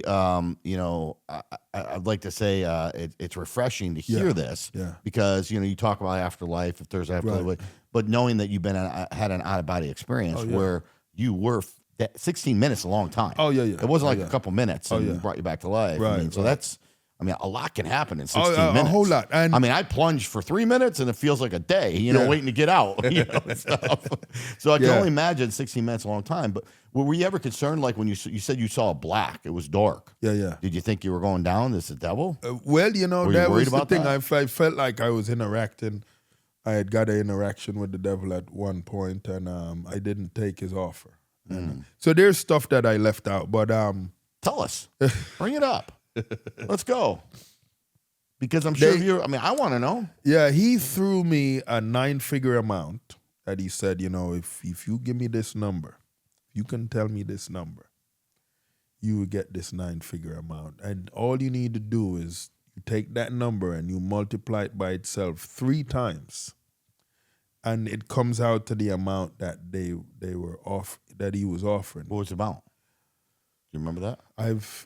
I'd like to say it's refreshing to hear this. Yeah. Because, you talk about afterlife, if there's afterlife, right. But knowing that you've had an out-of-body experience where you were 16 minutes, a long time. Oh, yeah, yeah. It wasn't like a couple minutes and brought you back to life. Right, I mean, so that's, a lot can happen in 16 minutes. A whole lot. And I plunged for 3 minutes and it feels like a day, waiting to get out, and stuff. So I can only imagine 16 minutes a long time. But were you ever concerned, like when you said you saw a black, it was dark? Yeah, yeah. Did you think you were going down? This is the devil? Well, that was the thing. I felt like I was interacting. I had got an interaction with the devil at one point, and I didn't take his offer. So there's stuff that I left out, but tell us, bring it up. Let's go, because I'm sure I want to know. Yeah, he threw me a 9-figure amount that he said, if you give me this number, if you can tell me this number, you will get this 9-figure amount, and all you need to do is you take that number and you multiply it by itself 3 times. And it comes out to the amount that they were that he was offering. What was the amount? Do you remember that?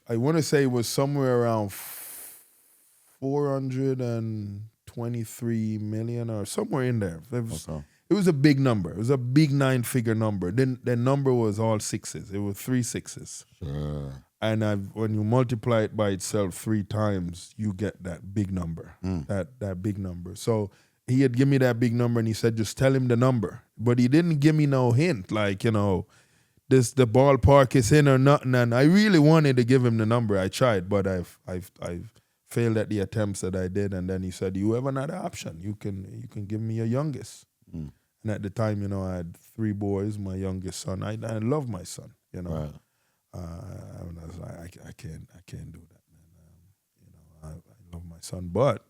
I want to say it was somewhere around 423 million or somewhere in there. It was a big number. It was a big 9-figure number. Then the number was all 6s. It was 3 6s. Sure. And when you multiply it by itself 3 times, you get that big number. That big number. So he had given me that big number, and he said, just tell him the number. But he didn't give me no hint, like, the ballpark is in or nothing. And I really wanted to give him the number. I tried, but I've failed at the attempts that I did. And then he said, you have another option. You can give me your youngest. And at the time, I had 3 boys, my youngest son. I love my son, Right. I was like, I can't do that, man. I love my son, but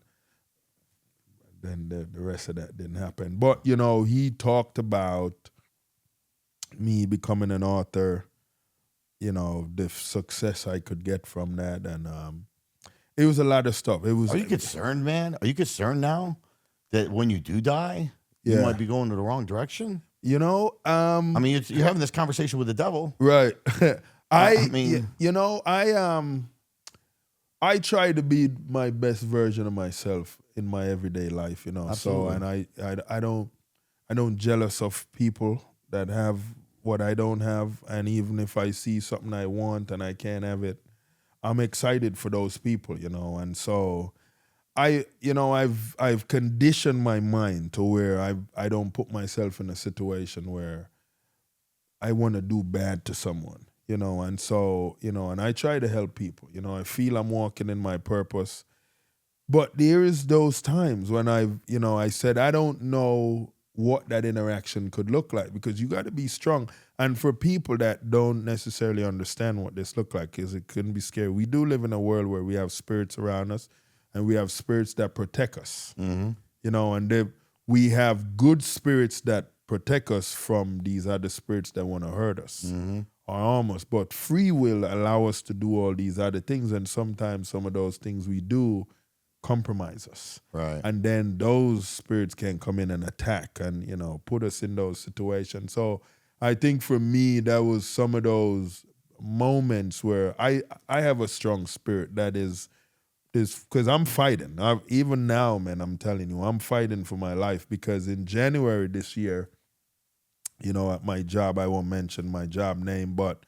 then the rest of that didn't happen. But he talked about me becoming an author, the success I could get from that, and it was a lot of stuff. It was. Are you concerned, man? Are you concerned now that when you do die, you might be going to the wrong direction? You're having this conversation with the devil, right? I try to be my best version of myself in my everyday life, Absolutely. So, and I don't jealous of people that have what I don't have, and even if I see something I want and I can't have it, I'm excited for those people, and so I've conditioned my mind to where I don't put myself in a situation where I want to do bad to someone. And so, and I try to help people, I feel I'm walking in my purpose, but there is those times when I said, I don't know what that interaction could look like, because you got to be strong. And for people that don't necessarily understand what this look like, because it can be scary. We do live in a world where we have spirits around us, and we have spirits that protect us. Mm-hmm. You know, and we have good spirits that protect us from these other spirits that want to hurt us, or almost. But free will allow us to do all these other things, and sometimes some of those things we do compromise us. Right. And then those spirits can come in and attack and, you know, put us in those situations. So I think for me, that was some of those moments where I have a strong spirit that is because I'm fighting. Even now, man, I'm telling you, I'm fighting for my life, because in January this year, you know, at my job, I won't mention my job name, but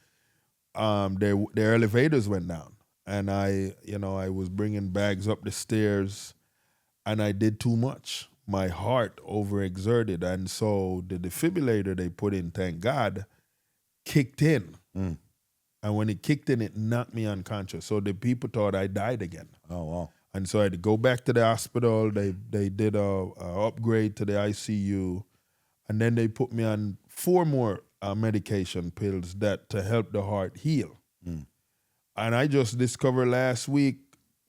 their elevators went down. And I was bringing bags up the stairs, and I did too much. My heart overexerted, and so the defibrillator they put in, thank God, kicked in. And when it kicked in, it knocked me unconscious. So the people thought I died again. Oh, wow. And so I had to go back to the hospital. They did a upgrade to the ICU, and then they put me on 4 more medication pills to help the heart heal. And I just discovered last week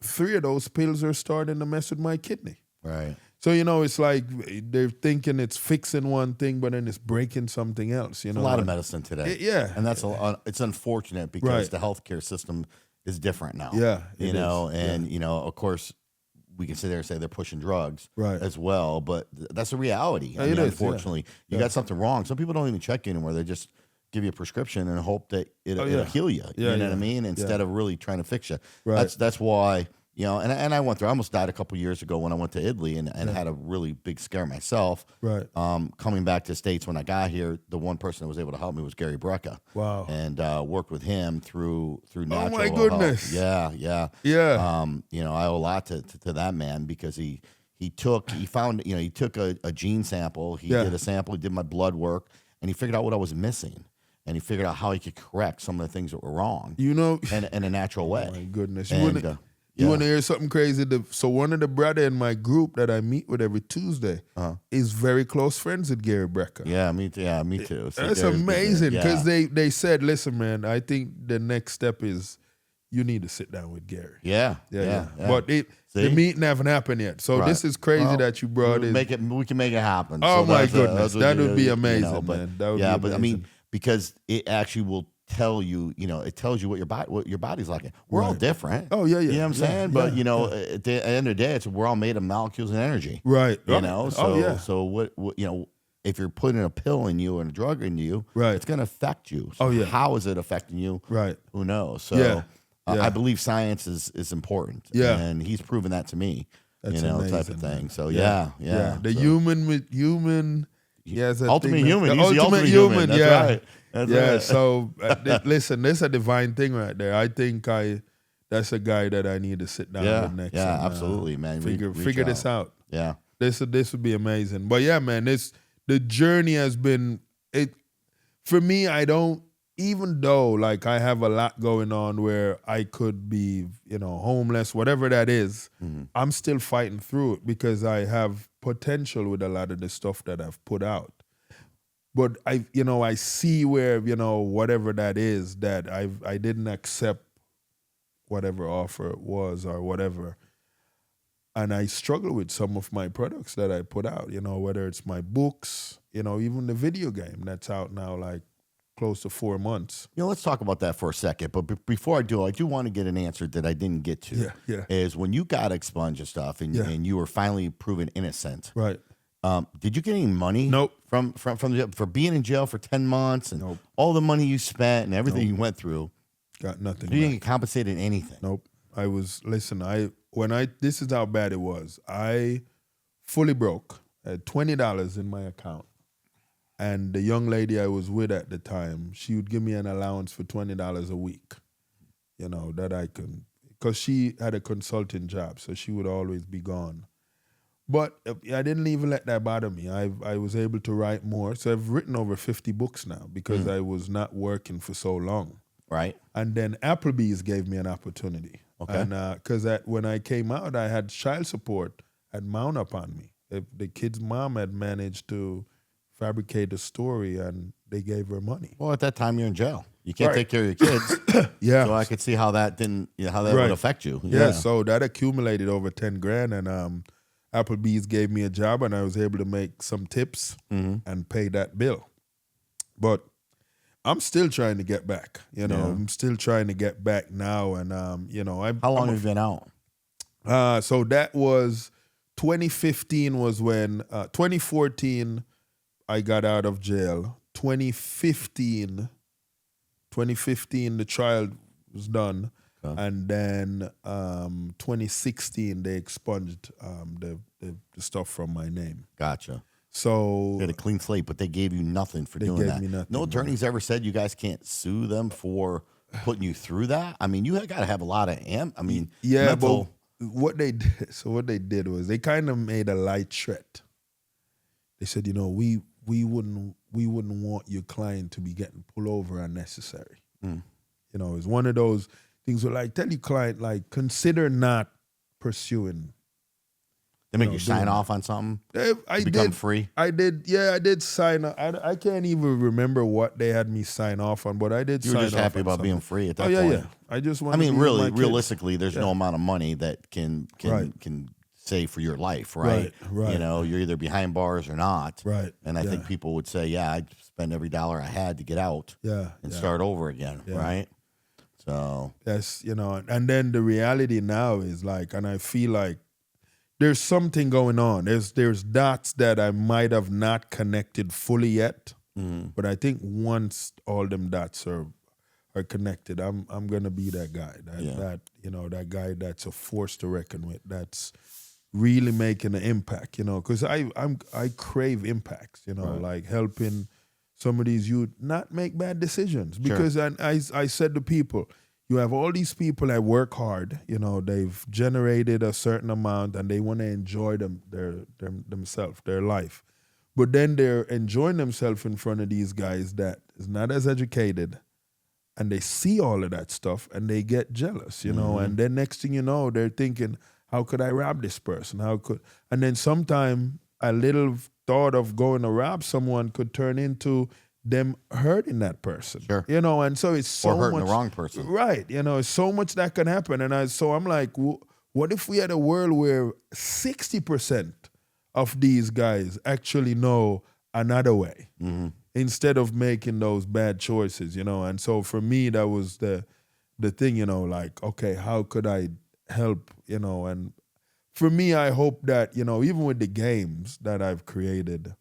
3 of those pills are starting to mess with my kidney. Right. So, you know, it's like they're thinking it's fixing one thing, but then it's breaking something else. You know, a lot of medicine today. Yeah. And that's it's unfortunate, because the healthcare system is different now. Yeah. You know, and, you know, of course, we can sit there and say they're pushing drugs as well, but that's a reality. I mean, unfortunately, you got something wrong. Some people don't even check you anymore. They just give you a prescription and hope that it'll heal you. You know what I mean? Instead of really trying to fix you. Right. That's why, you know, and I went through, I almost died a couple years ago when I went to Italy and had a really big scare myself. Right. Coming back to the States when I got here, the one person that was able to help me was Gary Brecka. Wow. And worked with him through natural my goodness. health. Yeah. You know, I owe a lot to that man, because he took a gene sample, he did a sample, he did my blood work, and he figured out what I was missing. And he figured out how he could correct some of the things that were wrong. You know, in a natural way. Oh my goodness. You want to hear something crazy? So one of the brother in my group that I meet with every Tuesday is very close friends with Gary Brecka. Yeah, me too. So that's amazing, because they said, listen, man, I think the next step is you need to sit down with Gary. Yeah. But the meeting haven't happened yet. So this is crazy that you brought it. We can make it happen. Oh, so my goodness. That would be amazing, man. That would be amazing. But I mean, because it actually will tell you, you know, it tells you what your body's like. We're all different. Oh, yeah. You know what I'm saying? But, you know, at the end of the day, we're all made of molecules and energy. Right. You know? So, so what, you know, if you're putting a pill in you and a drug in you, it's going to affect you. So how is it affecting you? Right. Who knows? So I believe science is important. Yeah. And he's proven that to me. That's amazing, type of thing. Man. So, yeah. The human with human... Yes, ultimate human. The He's ultimate human. That's right. That's right. So listen, this is a divine thing right there. I think that's a guy that I need to sit down with next. Yeah, absolutely, man. Figure this out. Yeah, this would be amazing. But yeah, man, the journey has been it for me. I don't, even though like I have a lot going on where I could be, you know, homeless, whatever that is, I'm still fighting through it, because I have potential with a lot of the stuff that I've put out. But I see where, you know, whatever that is, that I didn't accept whatever offer it was or whatever. And I struggle with some of my products that I put out, you know, whether it's my books, you know, even the video game that's out now, like close to 4 months. You know, let's talk about that for a second. But before I do want to get an answer that I didn't get to. Yeah. Is when you got expunged and stuff, and you were finally proven innocent. Right. Did you get any money? Nope. For being in jail for 10 months and all the money you spent and everything you went through? Got nothing. You didn't get compensated anything. Nope. This is how bad it was. I fully broke. I had $20 in my account. And the young lady I was with at the time, she would give me an allowance for $20 a week, you know, that I can, because she had a consulting job, so she would always be gone. But I didn't even let that bother me. I was able to write more. So I've written over 50 books now, because I was not working for so long. Right. And then Applebee's gave me an opportunity. Okay. And because when I came out, I had child support had mount up on me. if the kid's mom had managed to fabricate a story and they gave her money. Well, at that time you're in jail. You can't Right. take care of your kids. Yeah. So I could see how that didn't, how that Right. would affect you. Yeah. So that accumulated over 10 grand, and Applebee's gave me a job, and I was able to make some tips and pay that bill. But I'm still trying to get back. You know, I'm still trying to get back now, and you know, How long have you been out? So that was 2015 was when 2014 I got out of jail. 2015 the trial was done, and then 2016 they expunged the stuff from my name. Gotcha. So You had a clean slate, but they gave you nothing for doing gave that. me nothing, No attorneys ever said you guys can't sue them for putting you through that? I mean, you got to have a lot of yeah, mental. but what they did was they kind of made a light threat. They said, you know, we wouldn't want your client to be getting pulled over unnecessary. You know, it's one of those things where, like, tell your client, like, consider not pursuing. They make you sign off on something? I become did free? I did sign up. I can't even remember what they had me sign off on, but I did You sign were off. just happy on about something. being free at that Oh yeah, point. yeah. I just want. I mean, to be with my kids. realistically, there's no amount of money that can save for your life, right? Right. You know, you're either behind bars or not. Right. And I think people would say, yeah, I'd spend every dollar I had to get out and start over again, right? So That's, you know, and then the reality now is, like, and I feel like there's something going on. There's dots that I might have not connected fully yet, but I think once all them dots are connected, I'm gonna be that guy. That you know, that guy that's a force to reckon with. That's really making an impact. You know, because I crave impacts. You know, like helping some of these youth not make bad decisions. Because I said to people, you have all these people that work hard, you know, they've generated a certain amount and they want to enjoy themselves, their life. But then they're enjoying themselves in front of these guys that is not as educated, and they see all of that stuff and they get jealous, you know, and then next thing you know, they're thinking, how could I rob this person? And then sometime a little thought of going to rob someone could turn into them hurting that person, you know, and so it's so or hurting much, the wrong person, right? You know, it's so much that can happen, and I'm like, what if we had a world where 60% of these guys actually know another way instead of making those bad choices, you know? And so for me, that was the thing, you know, like, okay, how could I help, you know? And for me, I hope that, you know, even with the games that I've created,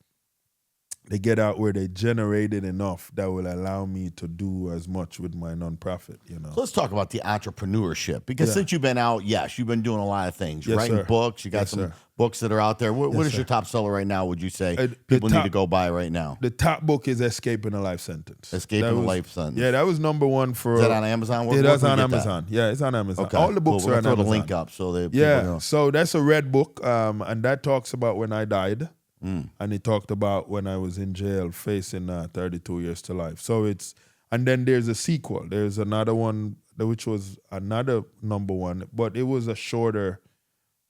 they get out where they generated enough that will allow me to do as much with my nonprofit, you know. So let's talk about the entrepreneurship, because since you've been out, yes, you've been doing a lot of things. You're writing books. You got some books that are out there. What is your top seller right now, would you say people need to go buy right now? The top book is Escaping a Life Sentence. Escaping a Life Sentence. Yeah, that was number one for... Is that on Amazon? Yeah, that's on Amazon. Yeah, it's on Amazon. Okay. All the books are on We'll Amazon. throw the link up so that people know. So that's a red book, and that talks about when I died. And it talked about when I was in jail facing 32 years to life. So it's, and then there's a sequel. There's another one, which was another number one, but it was a shorter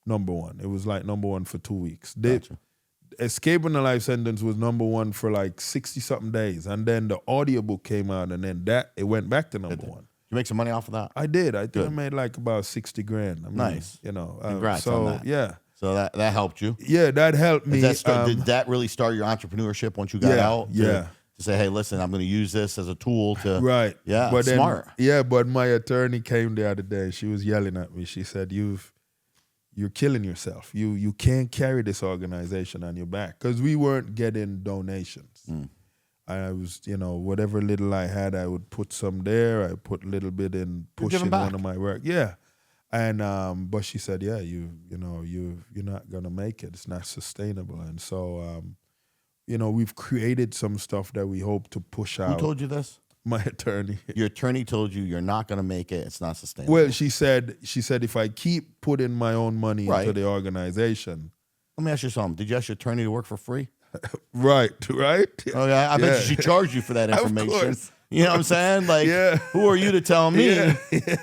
number one. It was like number one for 2 weeks. Gotcha. Escaping a Life Sentence was number one for like 60-something days. And then the audiobook came out, and then it went back to number one. You make some money off of that? I did. I think I made like about 60 grand. I mean, nice. You know. Congrats on that. Yeah. So that helped you? Yeah, that helped me. Did that really start your entrepreneurship once you got out? Yeah. To say, hey, listen, I'm going to use this as a tool to... Right. Yeah, but smart. But my attorney came the other day. She was yelling at me. She said, you're killing yourself. You can't carry this organization on your back. Because we weren't getting donations. I was, you know, whatever little I had, I would put some there. I put a little bit in pushing one of my work. Yeah. And but she said, yeah, you're not gonna make it. It's not sustainable. And so you know, we've created some stuff that we hope to push out. Who told you this? My attorney. Your attorney told you you're not gonna make it. It's not sustainable. Well, she said if I keep putting my own money into the organization. Let me ask you something. Did you ask your attorney to work for free? Right. Okay, I bet you she charged you for that information. Of course. You know what I'm saying? Like, who are you to tell me? You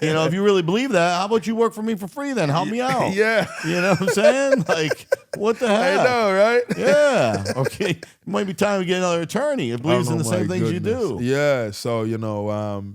know, if you really believe that, how about you work for me for free then? Help me out. Yeah. You know what I'm saying? Like, What the heck? I know, right? Yeah. Okay. It might be time to get another attorney that believes in the Oh, same my things you goodness. do. Yeah. So,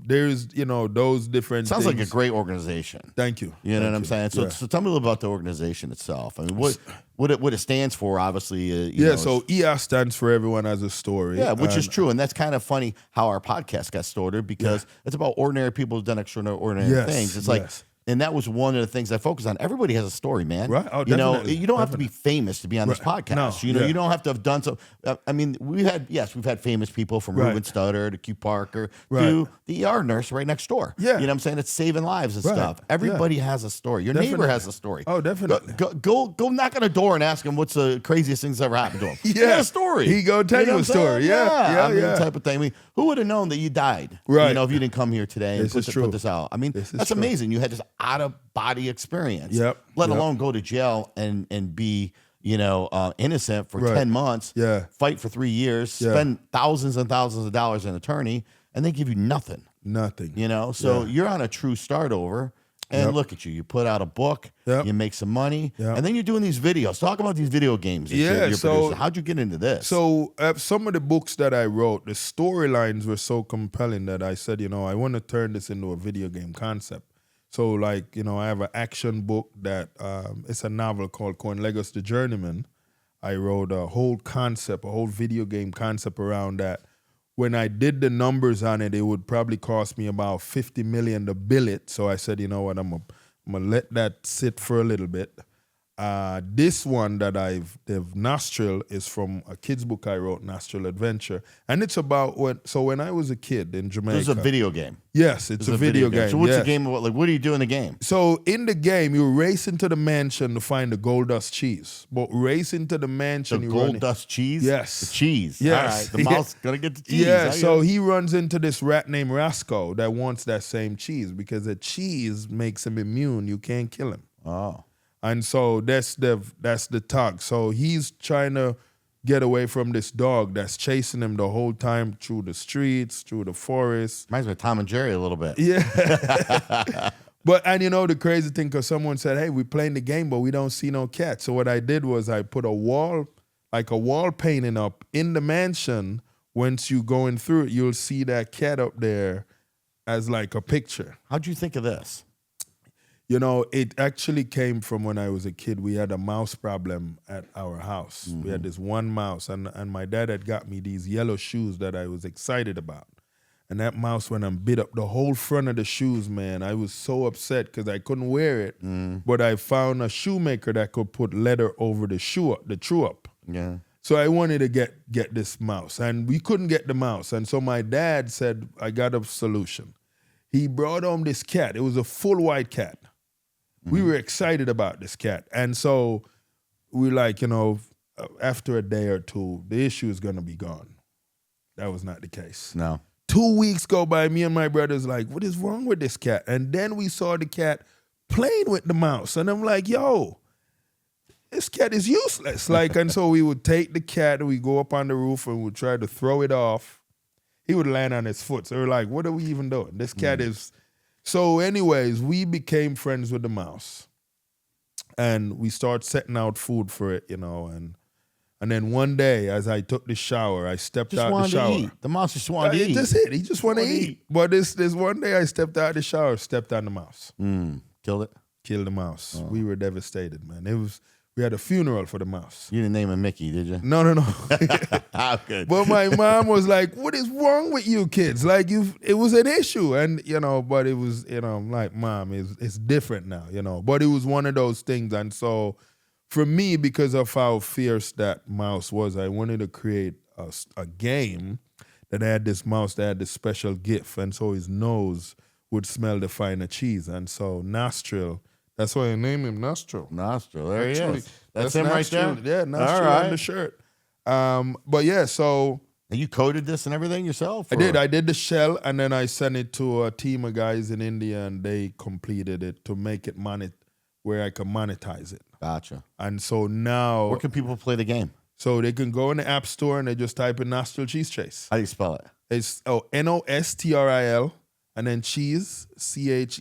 there's, those different Sounds things. like a great organization. Thank you. You know Thank what I'm you. saying? So, Yeah. so tell me a little about the organization itself. I mean, what it stands for, obviously. So ER stands for Everyone Has a Story. Yeah, which is true. And that's kind of funny how our podcast got started because it's about ordinary people who've done extraordinary things. It's like, and that was one of the things I focus on. Everybody has a story, man. Right. Oh, you know, definitely. you don't have to be famous to be on this podcast. No. You don't have to have done so. I mean, we've had famous people from Reuben Studdard to Q Parker to the ER nurse right next door. Yeah. You know what I'm saying? It's saving lives and stuff. Everybody has a story. Your neighbor has a story. Oh, definitely. Go knock on a door and ask him what's the craziest things that ever happened to him. Yeah. He got a story. He go tell you a story. Yeah. I mean, type of thing. I mean, who would have known that you died? Right. You know, if you didn't come here today and put this out. I mean, that's amazing. You had this out of body experience. Yep. Let alone go to jail and be, innocent for 10 months. Yeah. Fight for 3 years. Spend thousands and thousands of dollars in attorney, and they give you nothing. Nothing. So you're on a true start over. And look at you. You put out a book. You make some money. And then you're doing these videos. Talk about these video games. You're producing. How'd you get into this? So some of the books that I wrote, the storylines were so compelling that I said, I want to turn this into a video game concept. So like, I have an action book that it's a novel called Cornells the Journeyman. I wrote a whole video game concept around that. When I did the numbers on it, it would probably cost me about $50 million to build it. So I said, you know what, I'm gonna let that sit for a little bit. This one that the Nostril is from a kid's book I wrote, Nostril Adventure. And it's about when I was a kid in Jamaica. This is a video game. Yes, it's a video game. So what's the game about? Like, what do you do in the game? So in the game, you race into the mansion to find the gold dust cheese. But race into the mansion. The gold dust cheese? Yes. The cheese. Yes. All right. The mouse gonna get the cheese. Yeah, so he runs into this rat named Roscoe that wants that same cheese because the cheese makes him immune. You can't kill him. Oh. And so that's the tug. So he's trying to get away from this dog that's chasing him the whole time through the streets, through the forest. Reminds me of Tom and Jerry a little bit. Yeah. And the crazy thing, because someone said, hey, we're playing the game, but we don't see no cat. So what I did was I put a wall painting up in the mansion. Once you going through it, you'll see that cat up there as like a picture. How'd you think of this? It actually came from when I was a kid. We had a mouse problem at our house. We had this one mouse, and my dad had got me these yellow shoes that I was excited about. And that mouse went and bit up the whole front of the shoes, man. I was so upset because I couldn't wear it. But I found a shoemaker that could put leather over the true up. Yeah. So I wanted to get this mouse, and we couldn't get the mouse. And so my dad said, I got a solution. He brought home this cat. It was a full white cat. We were excited about this cat. And so we like, after a day or two, the issue is going to be gone. That was not the case. No. 2 weeks go by, me and my brother's like, what is wrong with this cat? And then we saw the cat playing with the mouse. And I'm like, yo, this cat is useless. And so we would take the cat and we go up on the roof and we'd try to throw it off. He would land on his foot. So we're like, what are we even doing? This cat is... So anyways, we became friends with the mouse. And we started setting out food for it, and then one day, as I took the shower, I stepped out the shower. To eat. The mouse just wanted to eat. That's it. He just wanted to eat. But this one day, I stepped out the shower, stepped on the mouse. Killed it? Killed the mouse. We were devastated, man. We had a funeral for the mouse. You didn't name him Mickey, did you? No. Okay. But my mom was like, what is wrong with you kids? Like, it was an issue. And, but it was, like, Mom, it's different now, But it was one of those things. And so for me, because of how fierce that mouse was, I wanted to create a game that had this mouse that had this special gift. And so his nose would smell the finer cheese. And so Nostril... That's why I named him Nostril. Nostril, there Actually, he is. That's him right there? Yeah, Nostril on the shirt. But yeah, so... And you coded this and everything yourself? I did. I did the shell, and then I sent it to a team of guys in India, and they completed it to make it where I can monetize it. Gotcha. And so now... Where can people play the game? So they can go in the App Store, and they just type in Nostril Cheese Chase. How do you spell it? It's Nostril, and then Cheese, CHEESE,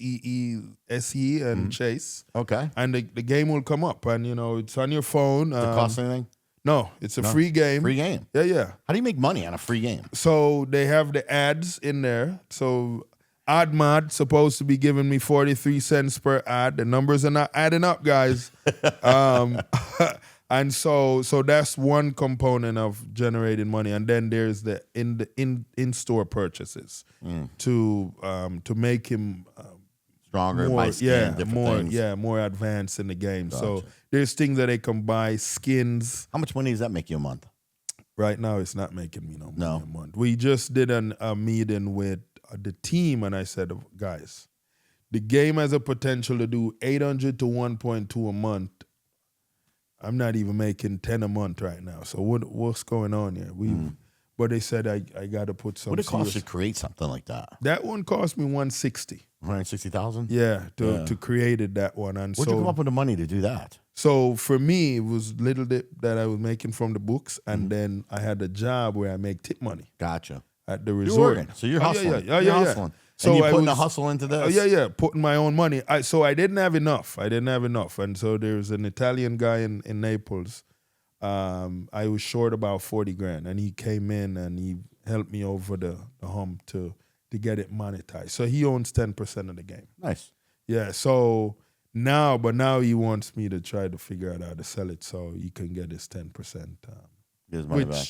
and Chase. Okay. And the game will come up, and it's on your phone. Does it cost anything? No, it's a free game. Free game. Yeah. How do you make money on a free game? So they have the ads in there. So AdMod supposed to be giving me 43 cents per ad. The numbers are not adding up, guys. And so that's one component of generating money, and then there's the in-store purchases to make him stronger, more, buy skin, different things. more advanced in the game. Gotcha. So there's things that they can buy, skins. How much money does that make you a month? Right now, it's not making me money a month. We just did a meeting with the team, and I said, guys, the game has a potential to do 800 to 1.2 a month. I'm not even making 10 a month right now. So what's going on here? But they said I got to put some. What it cost to create something like that? That one cost me $160,000. $160,000? Yeah, to create it, that one. And where'd you come up with the money to do that? So for me, it was little bit that I was making from the books, and then I had a job where I make tip money. Gotcha. At the resort. So you're hustling. Yeah. Hustling. So and you're putting a hustle into this? Yeah, putting my own money. So I didn't have enough. And so there's an Italian guy in Naples. I was short about $40,000, and he came in and he helped me over the hump to get it monetized. So he owns 10% of the game. Nice. Yeah, so now he wants me to try to figure out how to sell it so he can get his 10%. Get his money back.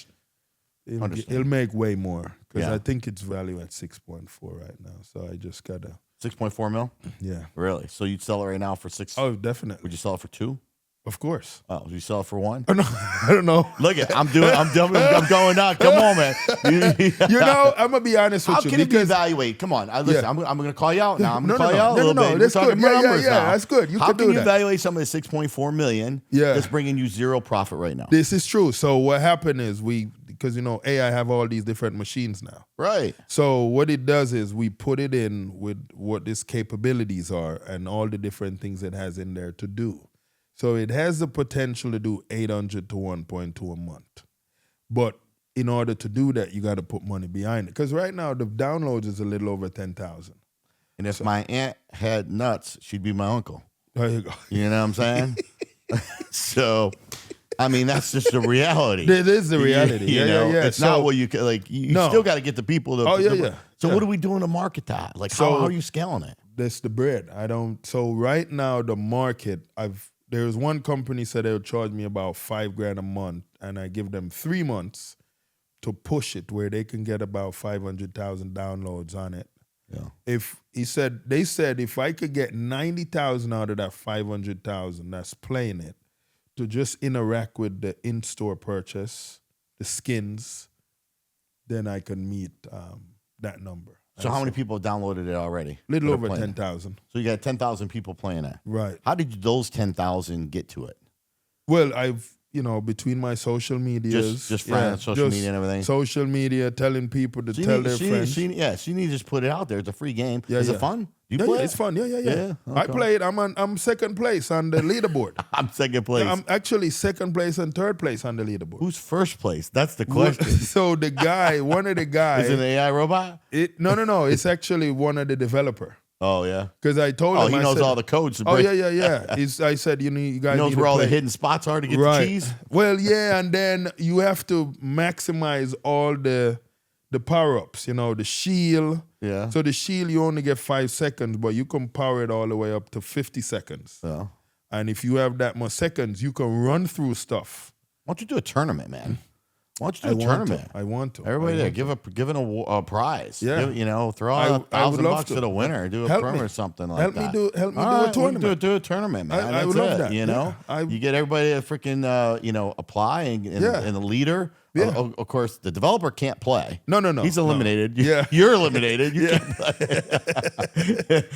He'll make way more because I think it's valued at 6.4 right now. So I just gotta 6.4 mil. Yeah, really. So you'd sell it right now for 6? Oh, definitely. Would you sell it for 2? Of course. Oh, would you sell it for 1? I don't know. Look at I'm going out. Come on, man. I'm gonna be honest with you. How can it be evaluated? Come on. Listen, I'm going to call you out now. I'm going to call you out a little bit. That's good. Yeah, that's good. How can you evaluate some of the 6.4 million that's bringing you zero profit right now? This is true. So what happened is because AI have all these different machines now. Right. So what it does is we put it in with what its capabilities are and all the different things it has in there to do. So it has the potential to do 800 to 1.2 a month. But in order to do that, you got to put money behind it. Because right now, the downloads is a little over 10,000. And if my aunt had nuts, she'd be my uncle. There you go. You know what I'm saying? So, I mean, that's just the reality. It is the reality. Yeah. It's not what you can, like, you still got to get the people to. So what are we doing to market that? Like, how are you scaling it? That's the bread. So right now, the market, there's one company said they'll charge me about $5,000 a month, and I give them 3 months to push it where they can get about 500,000 downloads on it. Yeah. They said if I could get 90,000 out of that 500,000 that's playing it to just interact with the in-store purchase, the skins, then I can meet that number. So how many people have downloaded it already? Little over 10,000. So you got 10,000 people playing it. Right. How did those 10,000 get to it? Well, I've, between my social medias. Just friends, social media and everything? Social media, telling people to tell their friends. So you need to just put it out there. It's a free game. Is it fun? You play it? It's fun. Yeah. Okay. I played. I'm second place on the leaderboard. I'm second place. I'm actually second place and third place on the leaderboard. Who's first place? That's the question. So the guy, one of the guys. Is it an AI robot? No. It's actually one of the developer. Oh, yeah. Because I told him. Oh, he knows all the codes. Yeah. I said, you guys knows need where to all play. the hidden spots are to get the cheese. Well, yeah, and then you have to maximize all the power-ups, the shield. Yeah. So the shield, you only get 5 seconds, but you can power it all the way up to 50 seconds. Yeah. And if you have that much seconds, you can run through stuff. Why don't you do a tournament, man? Why don't you do a tournament? I want to. Everybody there, give a prize. Yeah. Throw out $1,000 to the winner. Do a promo or something like that. Help me do a tournament. Do a tournament, man. I would love that. You get everybody to freaking apply and the leader. Yeah. Of course, the developer can't play. No. He's eliminated. Yeah. You're eliminated. You can't play.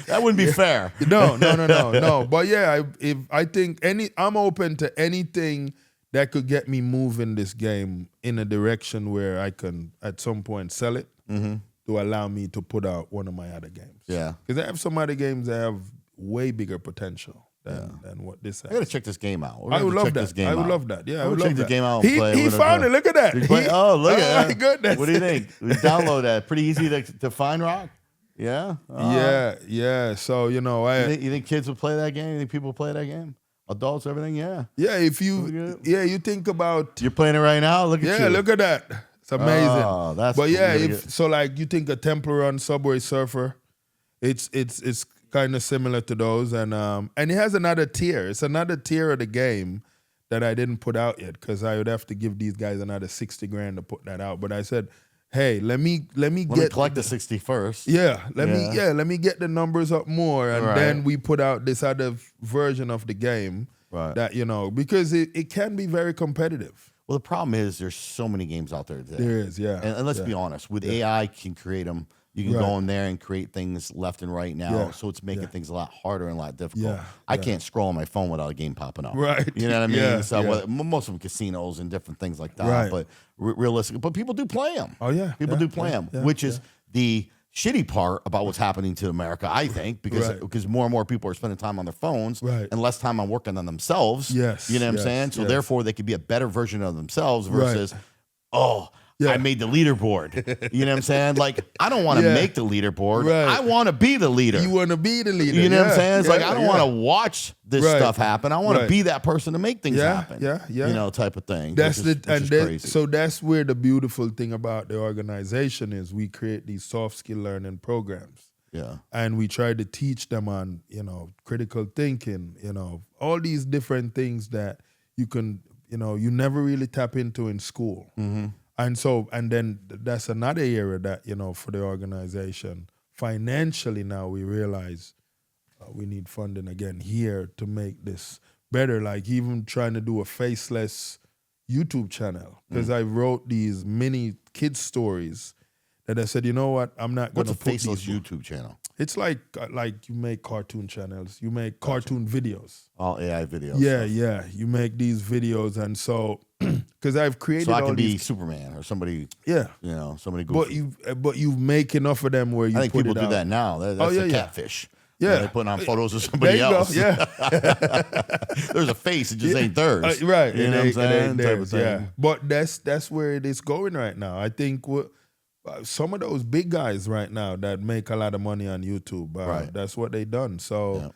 That wouldn't be fair. No. But yeah, I think I'm open to anything that could get me moving this game in a direction where I can at some point sell it to allow me to put out one of my other games. Yeah. Because I have some other games that have way bigger potential than what this has. I got to check this game out. I would love that. I would love that. Yeah, I would love check that. the game out and play. He found it. Look at that. Look at that. My goodness. What do you think? We download that. Pretty easy to find, Rock? Yeah. Yeah. So you think kids would play that game? You think people play that game? Adults, everything. Yeah. Yeah. If you think about you're playing it right now. Look at you. Yeah. Look at that. It's amazing. Oh, that's. But cool. yeah, you think a Temple Run Subway Surfer, it's kind of similar to those, and it has another tier. It's another tier of the game that I didn't put out yet because I would have to give these guys another $60,000 to put that out. But I said, hey, let me collect the 60 first. Yeah, let me get the numbers up more, and then we put out this other version of the game that because it can be very competitive. Well, the problem is there's so many games out there today. There is, yeah. And let's be honest, with AI can create them. You can go in there and create things left and right now, so it's making things a lot harder and a lot difficult. Yeah, I can't scroll on my phone without a game popping up. Right. You know what I mean? Yeah, So most of them casinos and different things like that. Right. But realistically, but people do play them. Oh yeah, people do play them, which is the shitty part about what's happening to America, I think, because more and more people are spending time on their phones and less time on working on themselves. Yes, you know what I'm saying? So therefore, they could be a better version of themselves versus, I made the leaderboard. You know what I'm saying? Like, I don't want to make the leaderboard. Right. I want to be the leader. You want to be the leader. You know what I'm saying? It's like, I don't want to watch this stuff happen. I want to be that person to make things happen. Yeah. You know, type of thing. That's crazy. So that's where the beautiful thing about the organization is. We create these soft skill learning programs. Yeah. And we try to teach them on, critical thinking, all these different things that you can, you never really tap into in school. Mm-hmm. And then that's another area that, for the organization, financially now we realize we need funding again here to make this better. Like even trying to do a faceless YouTube channel because I wrote these mini kids stories that I said, you know what, I'm not going to put What's a faceless YouTube channel? It's like you make cartoon channels, you make cartoon videos. All AI videos. Yeah. You make these videos, and so because I've created. So I can be Superman or somebody. Yeah. Somebody goofy. But you make enough of them where you. I think put people it do out. that now. That's a catfish. Yeah, they're putting on photos of somebody else. Go. Yeah, there's a face, it just ain't theirs. Right, you know what I'm saying? Yeah, but that's where it is going right now. I think some of those big guys right now that make a lot of money on YouTube, that's what they done. So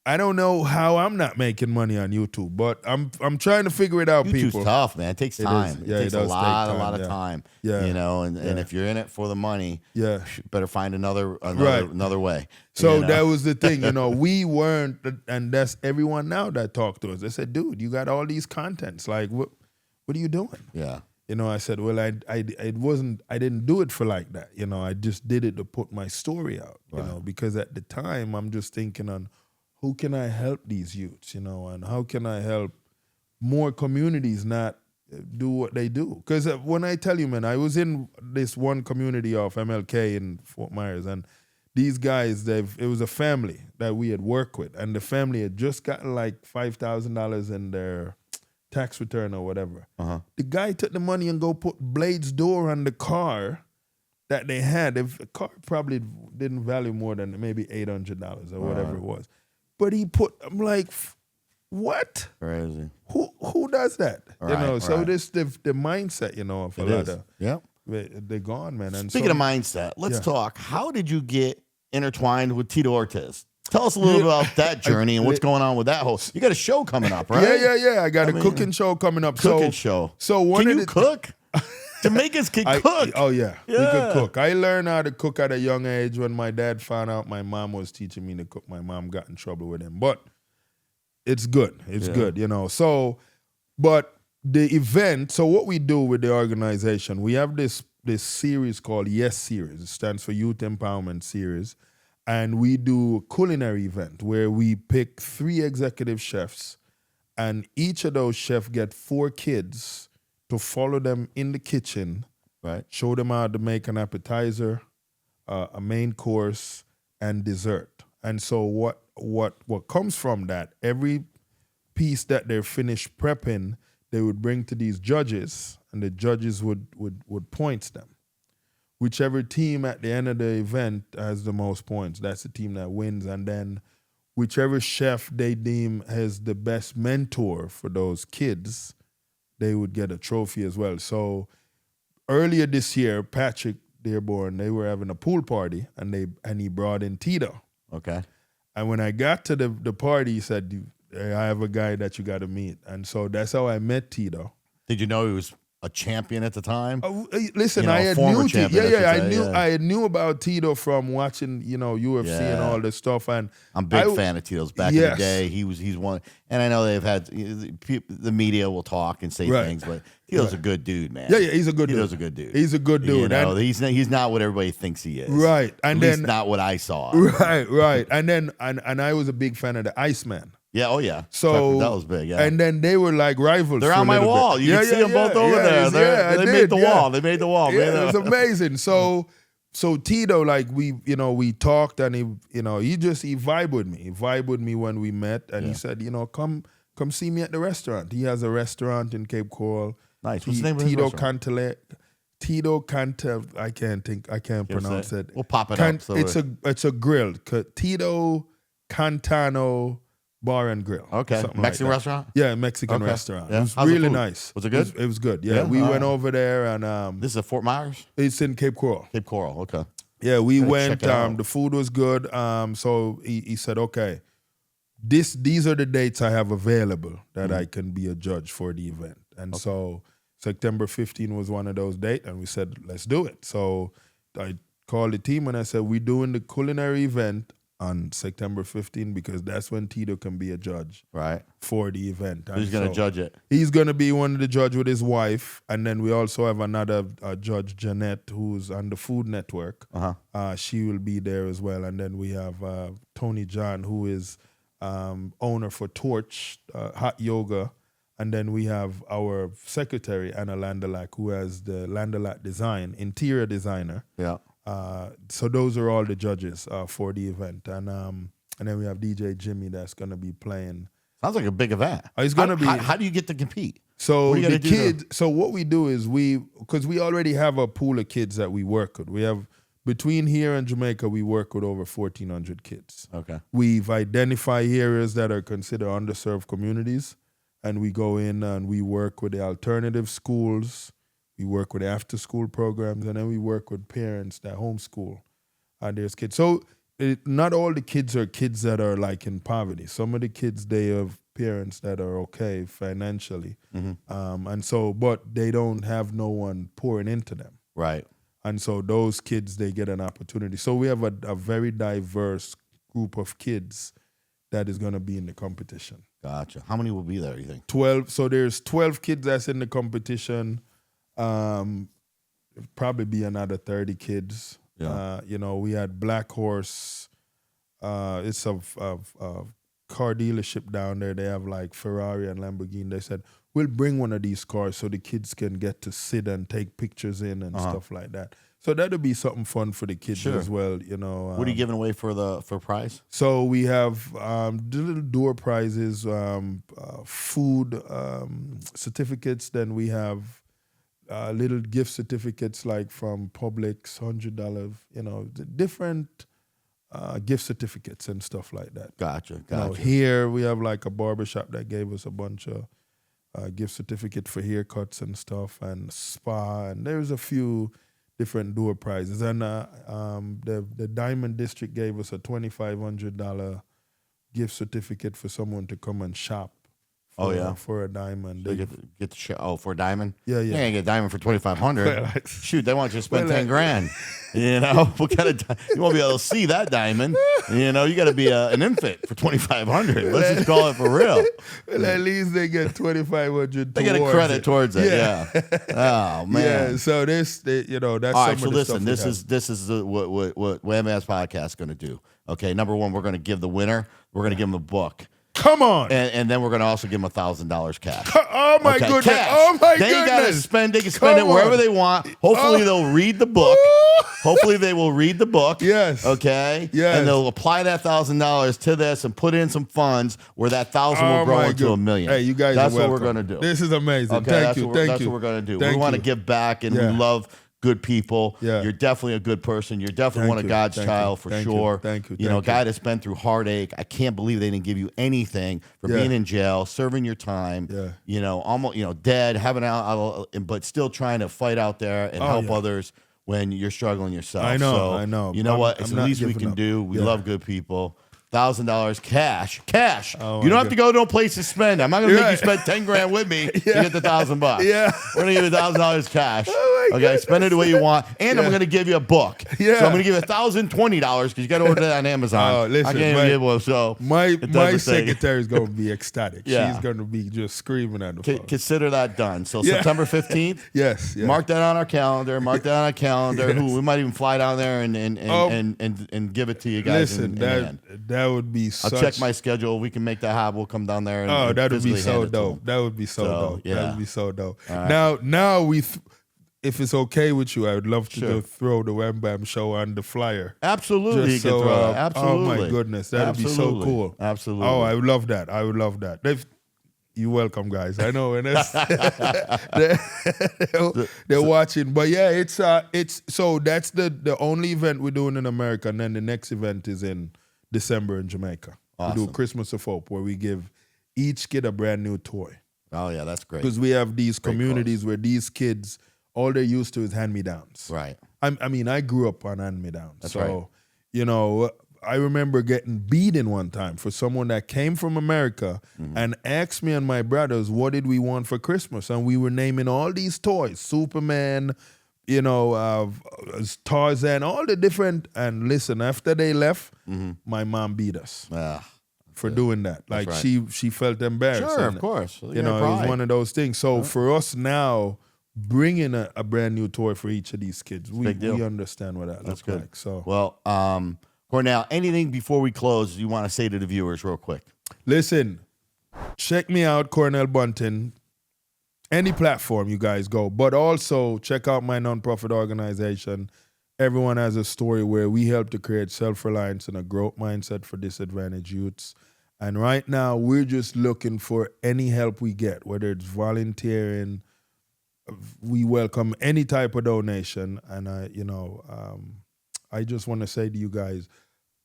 I don't know how I'm not making money on YouTube, but I'm trying to figure it out. YouTube's people, tough, man. It takes time. It takes a lot of time. Yeah, and if you're in it for the money, you better find another way. So that was the thing, we weren't, and that's everyone now that talked to us. They said, "Dude, you got all these contents. Like, what are you doing?" Yeah. I said, well, I didn't do it for like that. I just did it to put my story out, because at the time I'm just thinking on who can I help these youths, and how can I help more communities not do what they do. Because when I tell you, man, I was in this one community of MLK in Fort Myers, and these guys, it was a family that we had worked with, and the family had just gotten like $5,000 in their tax return or whatever. The guy took the money and go put Blade's door on the car that they had. The car probably didn't value more than maybe $800 or whatever it was. But I'm like, what? Crazy. Who does that? So this the mindset, of a lot of they're gone, man. And speaking of mindset, let's talk. How did you get intertwined with Tito Ortiz? Tell us a little bit about that journey and what's going on with that whole. You got a show coming up, right? Yeah. I got a cooking show coming up. Cooking show. So can you cook? Jamaicans can cook. Oh yeah, we could cook. I learned how to cook at a young age when my dad found out my mom was teaching me to cook. My mom got in trouble with him, but it's good. It's good, So, but the event. So what we do with the organization, we have this series called Yes Series. It stands for Youth Empowerment Series. And we do a culinary event where we pick 3 executive chefs, and each of those chefs get 4 kids to follow them in the kitchen, show them how to make an appetizer, a main course, and dessert. And so what comes from that, every piece that they're finished prepping, they would bring to these judges, and the judges would point them. Whichever team at the end of the event has the most points, that's the team that wins. And then whichever chef they deem has the best mentor for those kids, they would get a trophy as well. So earlier this year, Patrick Dearborn, they were having a pool party, and he brought in Tito. Okay. And when I got to the party, he said, "Hey, I have a guy that you got to meet." And so that's how I met Tito. Did you know he was a champion at the time? Listen, You know, I a had former knew Tito. champion, Yeah, I should say, yeah. I knew about Tito from watching, UFC and all this stuff. And I'm a big fan of Tito's. Back in the day, he's one. And I know they've had the media will talk and say things, but Tito's a good dude, man. Yeah, he's a good dude. Tito's a good dude. He's a good dude. You know, he's not what everybody thinks he is. Right. And At then least not what I saw. Right. And then and I was a big fan of the Iceman. Yeah, oh yeah. So that was big. Yeah. And then they were like rivals. They're for on my wall. You can see them both over there. They made the wall. They made the wall. Yeah, it was amazing. So Tito, like we talked, and he vibed with me. He vibed with me when we met, and he said, come see me at the restaurant. He has a restaurant in Cape Coral. Nice. What's the name of his restaurant? Tito Cantele. I can't pronounce it. We'll pop it up. So it's a grill. Tito Cantano Bar and Grill. Okay. Mexican restaurant? Yeah, Mexican restaurant. Yeah. It was How's the really food? nice. Was it good? It was good. Yeah. We went over there, and this is at Fort Myers? it's in Cape Coral. Cape Coral, okay. Yeah, we went. check it out. The food was good. So he said, okay, these are the dates I have available that I can be a judge for the event. And so September 15 was one of those dates, and we said, let's do it. So I called the team and I said, we're doing the culinary event on September 15 because that's when Tito can be a judge for the event. Who's going to judge it? He's going to be one of the judge with his wife. And then we also have another judge, Jeanette, who's on the Food Network. She will be there as well. And then we have Tony John, who is owner for Torch, Hot Yoga. And then we have our secretary, Anna Landelac, who has the Landelac Design, interior designer. Yeah. So those are all the judges for the event. And then we have DJ Jimmy that's going to be playing. Sounds like a big event. It's going to be. How do you get to compete? So the kids. So what we do is because we already have a pool of kids that we work with. We have between here and Jamaica, we work with over 1,400 kids. Okay. We've identified areas that are considered underserved communities, and we go in and we work with the alternative schools. We work with after-school programs, and then we work with parents that homeschool there's kids. So not all the kids are kids that are like in poverty. Some of the kids, they have parents that are okay financially, and so but they don't have no one pouring into them. Right. And so those kids, they get an opportunity. So we have a very diverse group of kids that is going to be in the competition. Gotcha. How many will be there, you think? 12. So there's 12 kids that's in the competition. Probably be another 30 kids. Yeah. We had Black Horse. It's a car dealership down there. They have like Ferrari and Lamborghini. They said, we'll bring one of these cars so the kids can get to sit and take pictures in and stuff like that. So that'll be something fun for the kids as well. What are you giving away for prize? So we have the little door prizes, food certificates. Then we have little gift certificates like from Publix, $100. Different gift certificates and stuff like that. Gotcha. Here we have like a barbershop that gave us a bunch of gift certificate for haircuts and stuff, and spa, and there's a few different door prizes. And the Diamond District gave us a $2,500 gift certificate for someone to come and shop. For a diamond. So get the show. For a diamond? Yeah. You ain't get a diamond for $2,500. Shoot, they want you to spend $10,000. What kind of you won't be able to see that diamond. You got to be an infant for $2,500. Let's just call it for real. Well, at least they get $2,500. They get a credit towards it. Yeah. Oh man. Yeah. So that's all right. So listen, this is what Wham Ass Podcast is going to do. Okay. Number one, we're going to give the winner. We're going to give him a book. Come on. And then we're going to also give them $1,000 cash. Oh, my goodness. Cash. Oh, my goodness. They can spend it wherever they want. Hopefully, they'll read the book. Hopefully, they will read the book. Yes. Okay? Yes. And they'll apply that $1,000 to this and put in some funds where that $1,000 will grow into $1 million. Hey, you guys That's are welcome. what we're going to do. This is amazing. Okay? Thank you. That's what we're going to do. We want to give back, and we love good people. Yeah. You're definitely a good person. You're definitely one of God's child for sure. Thank you. A guy that's been through heartache. I can't believe they didn't give you anything for being in jail, serving your time. Yeah. Almost dead, having out, but still trying to fight out there and help others. when you're struggling yourself. I know, So, I know. You know what? It's I'm the not least we giving can up. do. We Yeah. love good people. $1,000 cash. Oh, You don't my have to go to a place to spend. I'm not gonna make you Right. spend 10 grand with me to get the $1,000. Yeah. We're gonna give you $1,000 cash. Oh, my Okay, goodness. spend it the way you want, and I'm gonna give you a book. Yeah. So I'm gonna give you $1,020 because you got to order that on Amazon. Oh, listen, I can't even give one. So My it doesn't say- secretary is going to be ecstatic. Yeah. She's going to be just screaming at the phone. Consider that done. So Yeah. September 15th. Yes. Yeah. Mark that on our calendar. Mark that on our calendar. Yes. Who we might even fly down there and give it to you guys. Listen, in hand. that would be I'll such... check my schedule. We can make that happen. We'll come down there. And that would be physically so hand it to dope. them. That would be so dope. yeah. That would be so dope. right. Now if it's okay with you, I would love to Sure. just throw the Wham Bam show on the flyer. Absolutely, Just you can so, throw that. Absolutely. Oh my goodness, that would be so Absolutely. cool. Absolutely. Oh, I would love that. I would love that. You're welcome, guys. I know, and they're watching. But yeah, it's so that's the only event we're doing in America, and then the next event is in December in Jamaica. Awesome. We do Christmas of Hope, where we give each kid a brand new toy. Oh yeah, that's great. Because we have these communities where these kids, all they're used to is hand-me-downs. Right. I mean, I grew up on hand-me-downs. That's so, right. you know, I remember getting beaten one time for someone that came from America and asked me and my brothers, what did we want for Christmas? And we were naming all these toys, Superman, you know, Tarzan, all the different. And listen, after they left, my mom beat us for doing that. Like right. she felt embarrassed. Sure, And, of course. you know, it was one of those things. So for us now, bringing a brand new toy for each of these kids, we understand what that looks good. like. So, Well, Cornell, anything before we close you want to say to the viewers real quick? listen, check me out, Cornell Bunting. Any platform you guys go, but also check out my nonprofit organization. Everyone has a story where we help to create self-reliance and a growth mindset for disadvantaged youths. And right now, we're just looking for any help we get, whether it's volunteering. We welcome any type of donation. And I just want to say to you guys,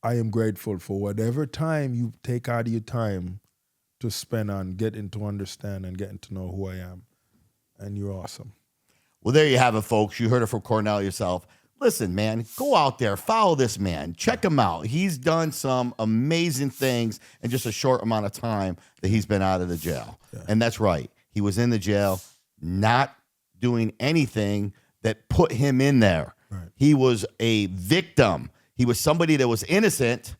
I am grateful for whatever time you take out of your time to spend on getting to understand and getting to know who I am. And you're awesome. Well, there you have it, folks. You heard it from Cornell yourself. Listen, man, go out there, follow this man, check him out. He's done some amazing things in just a short amount of time that he's been out of the jail. Yeah. And that's right. He was in the jail, not doing anything that put him in there. Right. He was a victim. He was somebody that was innocent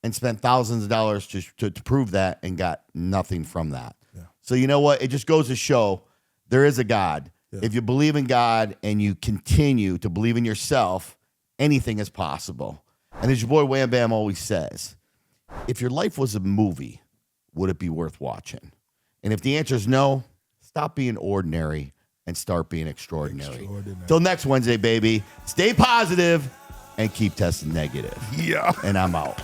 and spent thousands of dollars to prove that and got nothing from that. Yeah. So you know what? It just goes to show there is a God. Yeah. If you believe in God and you continue to believe in yourself, anything is possible. And as your boy Wham Bam always says, if your life was a movie, would it be worth watching? And if the answer is no, stop being ordinary and start being extraordinary. Till next Wednesday, baby. Stay positive and keep testing negative. Yeah. And I'm out.